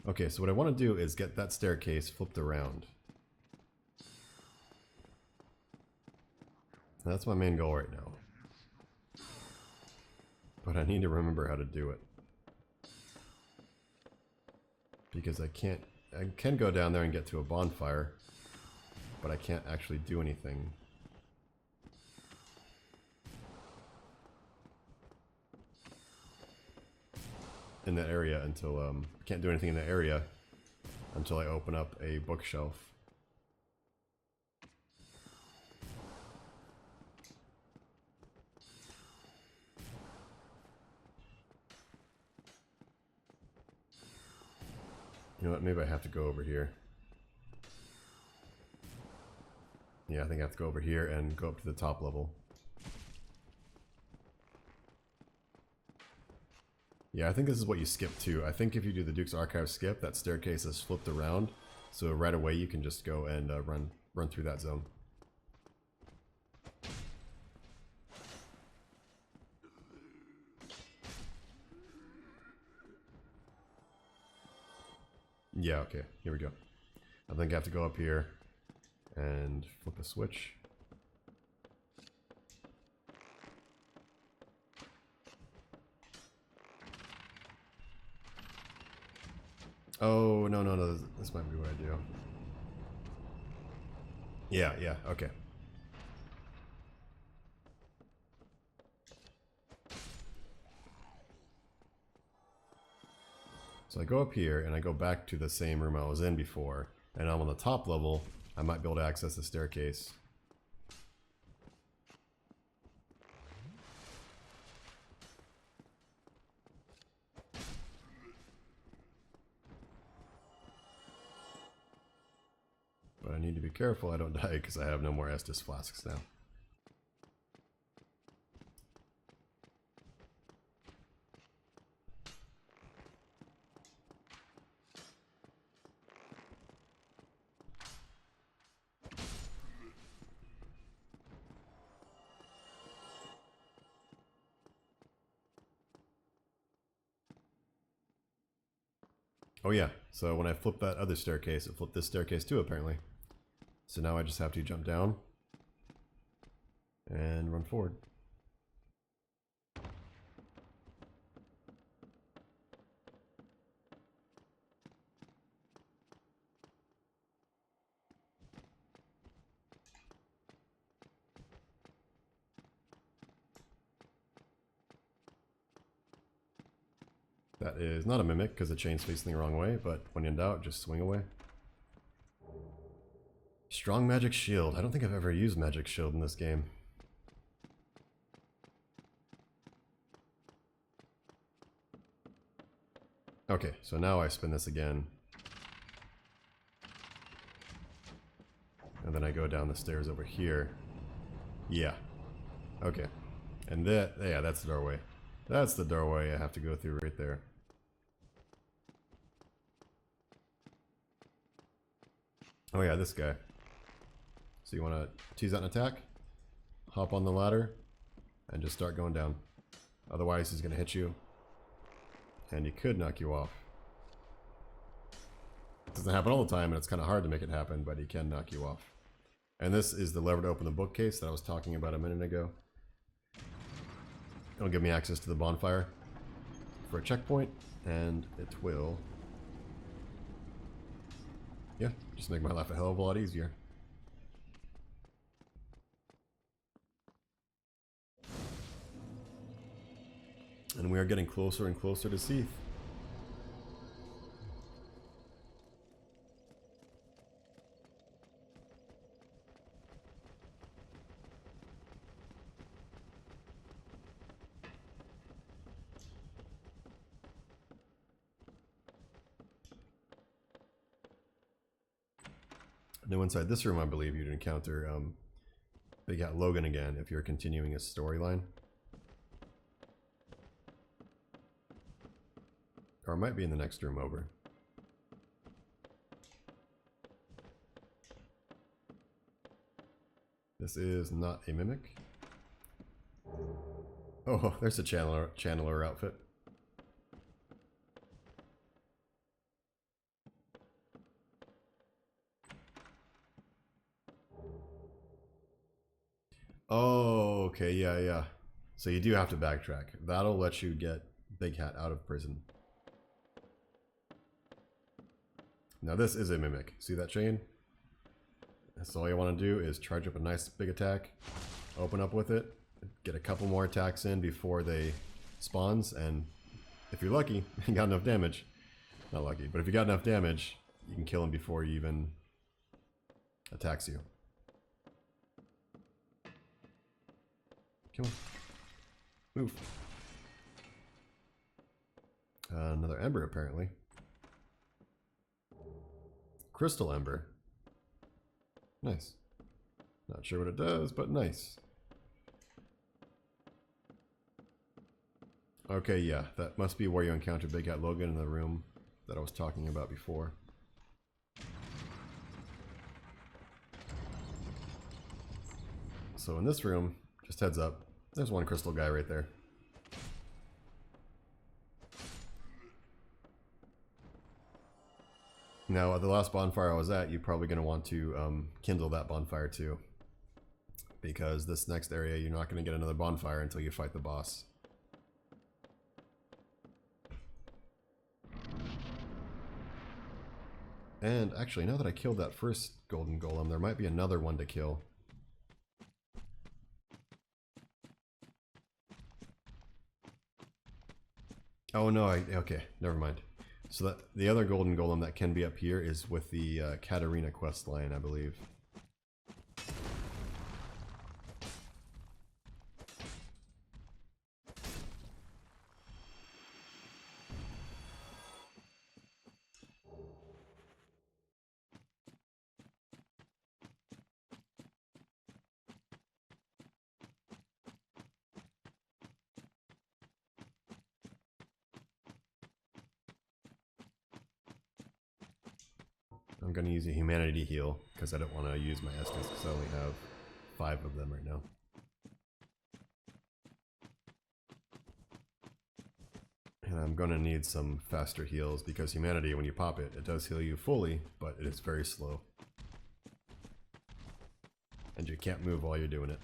Okay, so what I want to do is get that staircase flipped around. That's my main goal right now. But I need to remember how to do it. Because I can go down there and get to a bonfire, but I can't actually do anything. In that area until, can't do anything in that area until I open up a bookshelf. You know what, maybe I have to go over here. Yeah, I think I have to go over here and go up to the top level. Yeah, I think this is what you skip too. I think if you do the Duke's Archive skip, that staircase is flipped around, so right away you can just go and run through that zone. Yeah, okay, here we go. I think I have to go up here and flip a switch. Oh, no, no, no, this might be what I do. Yeah, yeah, okay. So I go up here and I go back to the same room I was in before, and I'm on the top level. I might be able to access the staircase. But I need to be careful I don't die because I have no more Estus flasks now. Oh yeah, so when I flip that other staircase, it flipped this staircase too apparently. So now I just have to jump down and run forward. That is not a mimic because the chain's facing the wrong way, but when in doubt, just swing away. Strong magic shield. I don't think I've ever used magic shield in this game. Okay, so now I spin this again. And then I go down the stairs over here. Yeah. Okay. And that, yeah, that's the doorway. That's the doorway I have to go through right there. Oh yeah, this guy. So you want to tease out an attack, hop on the ladder, and just start going down. Otherwise he's going to hit you, and he could knock you off. It doesn't happen all the time, and it's kind of hard to make it happen, but he can knock you off. And this is the lever to open the bookcase that I was talking about a minute ago. It'll give me access to the bonfire for a checkpoint, and it will, yeah, just make my life a hell of a lot easier. And we are getting closer and closer to Seath. Now inside this room, I believe you'd encounter Big Hat Logan again if you're continuing his storyline. Or it might be in the next room over. This is not a mimic. Oh, there's a channeler outfit. Oh, okay, yeah. So you do have to backtrack. That'll let you get Big Hat out of prison. Now this is a mimic. See that chain? So all you want to do is charge up a nice big attack, open up with it, get a couple more attacks in before they spawns, and if you're lucky, you got enough damage. Not lucky, but if you got enough damage, you can kill him before he even attacks you. Come on. Move. Another ember, apparently. Crystal ember. Nice. Not sure what it does, but nice. Okay, yeah, that must be where you encounter Big Hat Logan in the room that I was talking about before. So in this room, just heads up, there's one crystal guy right there. Now, at the last bonfire I was at, you're probably going to want to kindle that bonfire too. Because this next area, you're not going to get another bonfire until you fight the boss. And actually, now that I killed that first golden golem, there might be another one to kill. Oh no, okay, never mind. So that the other golden golem that can be up here is with the Katarina quest line, I believe. I'm going to use a humanity heal because I don't want to use my Estus because I only have 5 of them right now. And I'm going to need some faster heals because humanity, when you pop it, it does heal you fully, but it is very slow. And you can't move while you're doing it.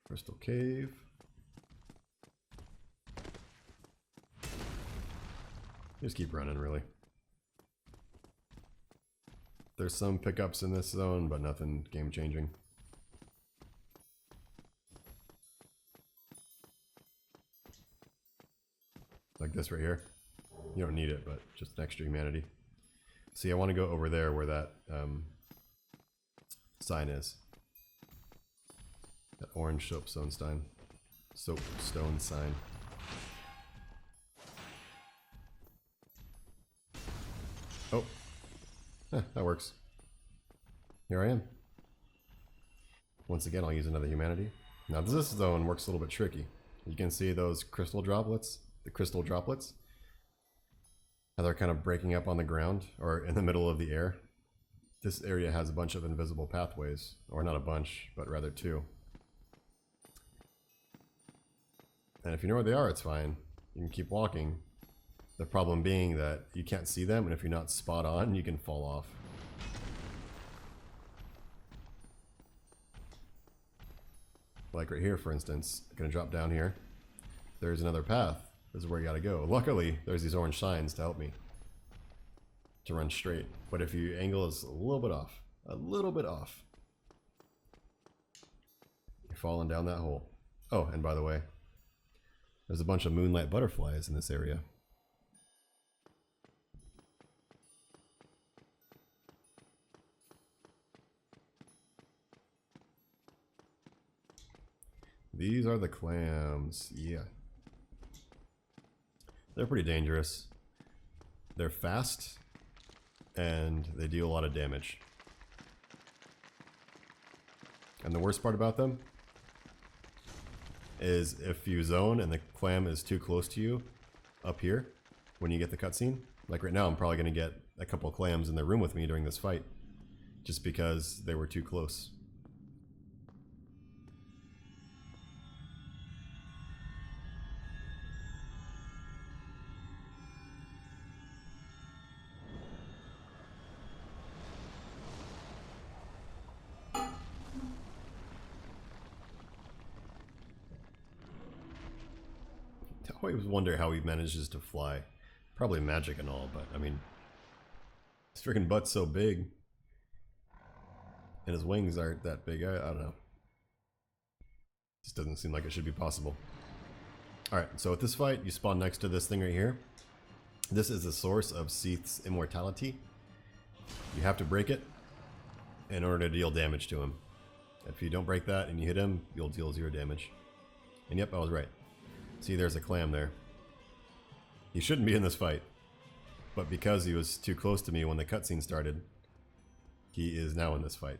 Crystal Cave. Just keep running, really. There's some pickups in this zone, but nothing game-changing. Like this right here. You don't need it, but just extra humanity. See, I want to go over there where that sign is. That orange soapstone sign. Soapstone sign. Oh. That works. Here I am. Once again, I'll use another humanity. Now this zone works a little bit tricky. You can see those crystal droplets. The crystal droplets. How they're kind of breaking up on the ground, or in the middle of the air. This area has a bunch of invisible pathways. Or not a bunch, but rather 2. And if you know where they are, it's fine. You can keep walking. The problem being that you can't see them, and if you're not spot on, you can fall off. Like right here, for instance. I'm gonna drop down here. There's another path. This is where you gotta go. Luckily, there's these orange signs to help me to run straight. But if your angle is a little bit off, you're falling down that hole. Oh, and by the way, there's a bunch of moonlight butterflies in this area. These are the clams. Yeah. They're pretty dangerous. They're fast, and they do a lot of damage. And the worst part about them is if you zone and the clam is too close to you up here when you get the cutscene. Like right now, I'm probably going to get a couple of clams in the room with me during this fight just because they were too close. I always wonder how he manages to fly. Probably magic and all, but I mean, his freaking butt's so big, and his wings aren't that big. I don't know. Just doesn't seem like it should be possible. Alright, so with this fight, you spawn next to this thing right here. This is the source of Seath's immortality. You have to break it in order to deal damage to him. If you don't break that and you hit him, you'll deal 0 damage. And yep, I was right. See, there's a clam there. He shouldn't be in this fight. But because he was too close to me when the cutscene started, he is now in this fight.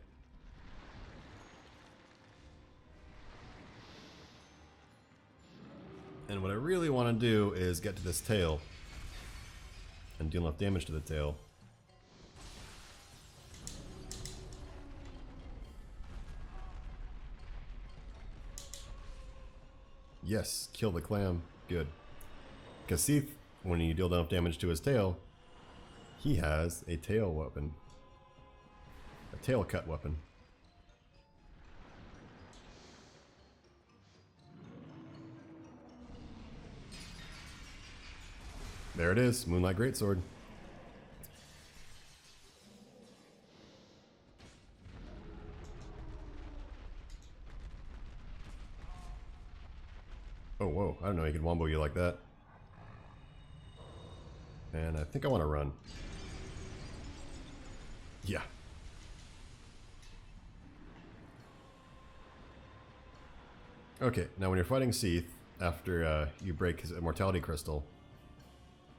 And what I really want to do is get to this tail and deal enough damage to the tail. Yes, kill the clam. Good. Because Seath, when you deal enough damage to his tail, he has a tail weapon. A tail cut weapon. There it is, Moonlight Greatsword. Oh, whoa, I don't know he could wombo you like that. And I think I want to run. Yeah. Okay, now when you're fighting Seath, after you break his immortality crystal,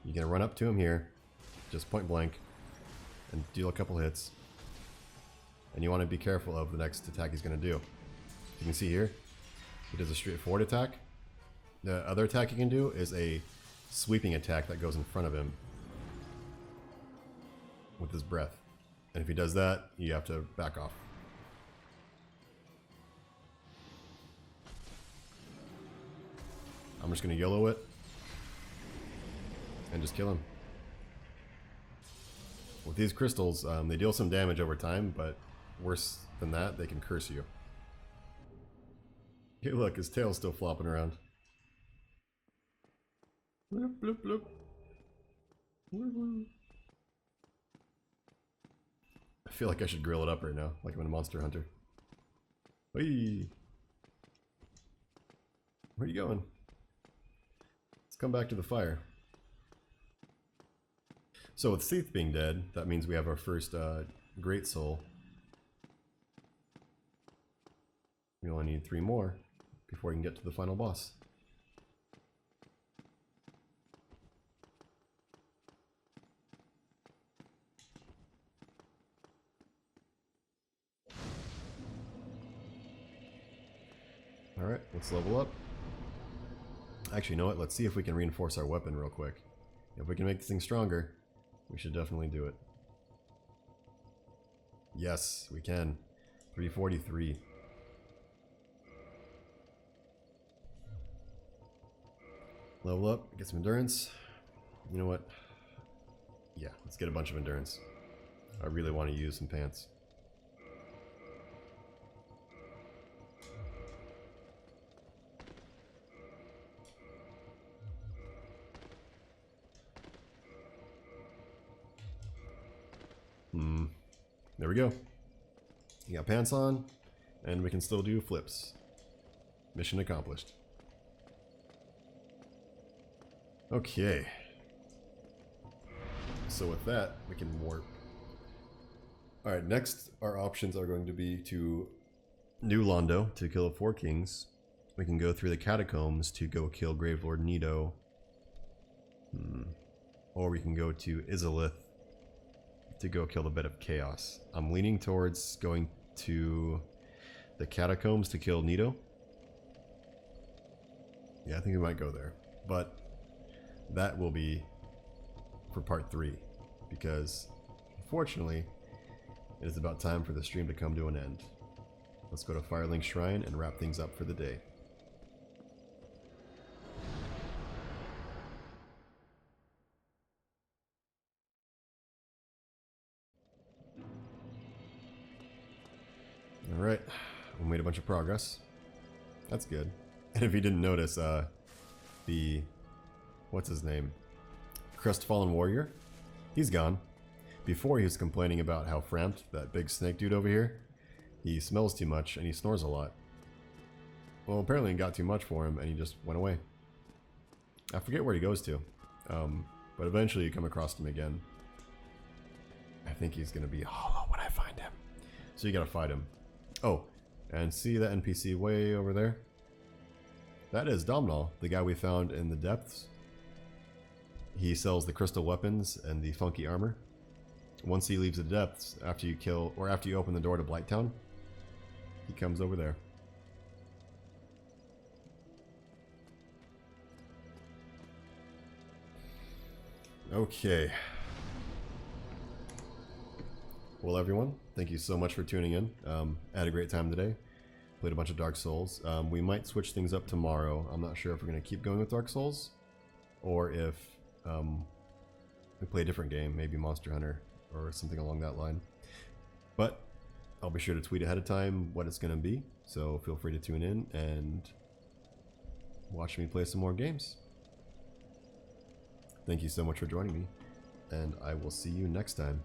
you're gonna run up to him here, just point blank, and deal a couple hits. And you want to be careful of the next attack he's gonna do. You can see here, he does a straightforward attack. The other attack he can do is a sweeping attack that goes in front of him with his breath. And if he does that, you have to back off. I'm just gonna YOLO it and just kill him. With these crystals, they deal some damage over time, but worse than that, they can curse you. Hey look, his tail's still flopping around. Bloop, bloop, bloop. Bloop, bloop. I feel like I should grill it up right now, like I'm in a Monster Hunter. Hey, where are you going? Let's come back to the fire. So with Seath being dead, that means we have our first Great Soul. We only need 3 more before we can get to the final boss. Alright, let's level up. Actually, you know what? Let's see if we can reinforce our weapon real quick. If we can make this thing stronger, we should definitely do it. Yes, we can. 343. Level up, get some endurance. You know what? Yeah, let's get a bunch of endurance. I really want to use some pants. There we go. You got pants on, and we can still do flips. Mission accomplished. Okay. So with that, we can warp. Alright, next our options are going to be to New Londo to kill the 4 kings. We can go through the catacombs to go kill Gravelord Nito. Or we can go to Izalith to go kill the Bed of Chaos. I'm leaning towards going to the catacombs to kill Nito. Yeah, I think we might go there. But that will be for part 3. Because, unfortunately, it is about time for the stream to come to an end. Let's go to Firelink Shrine and wrap things up for the day. Alright, we made a bunch of progress. That's good. And if you didn't notice, what's his name? Crestfallen Warrior? He's gone. Before he was complaining about how Frampt, that big snake dude over here, he smells too much and he snores a lot. Well, apparently it got too much for him and he just went away. I forget where he goes to. But eventually you come across him again. I think he's gonna be hollow when I find him. So you gotta fight him. Oh, and see that NPC way over there? That is Domhnall, the guy we found in the depths. He sells the crystal weapons and the funky armor. Once he leaves the depths, after you kill, or after you open the door to Blighttown, he comes over there. Okay. Well, everyone, thank you so much for tuning in. I had a great time today. Played a bunch of Dark Souls. We might switch things up tomorrow. I'm not sure if we're going to keep going with Dark Souls, or if we play a different game, maybe Monster Hunter, or something along that line. But I'll be sure to tweet ahead of time what it's going to be, so feel free to tune in and watch me play some more games. Thank you so much for joining me, and I will see you next time.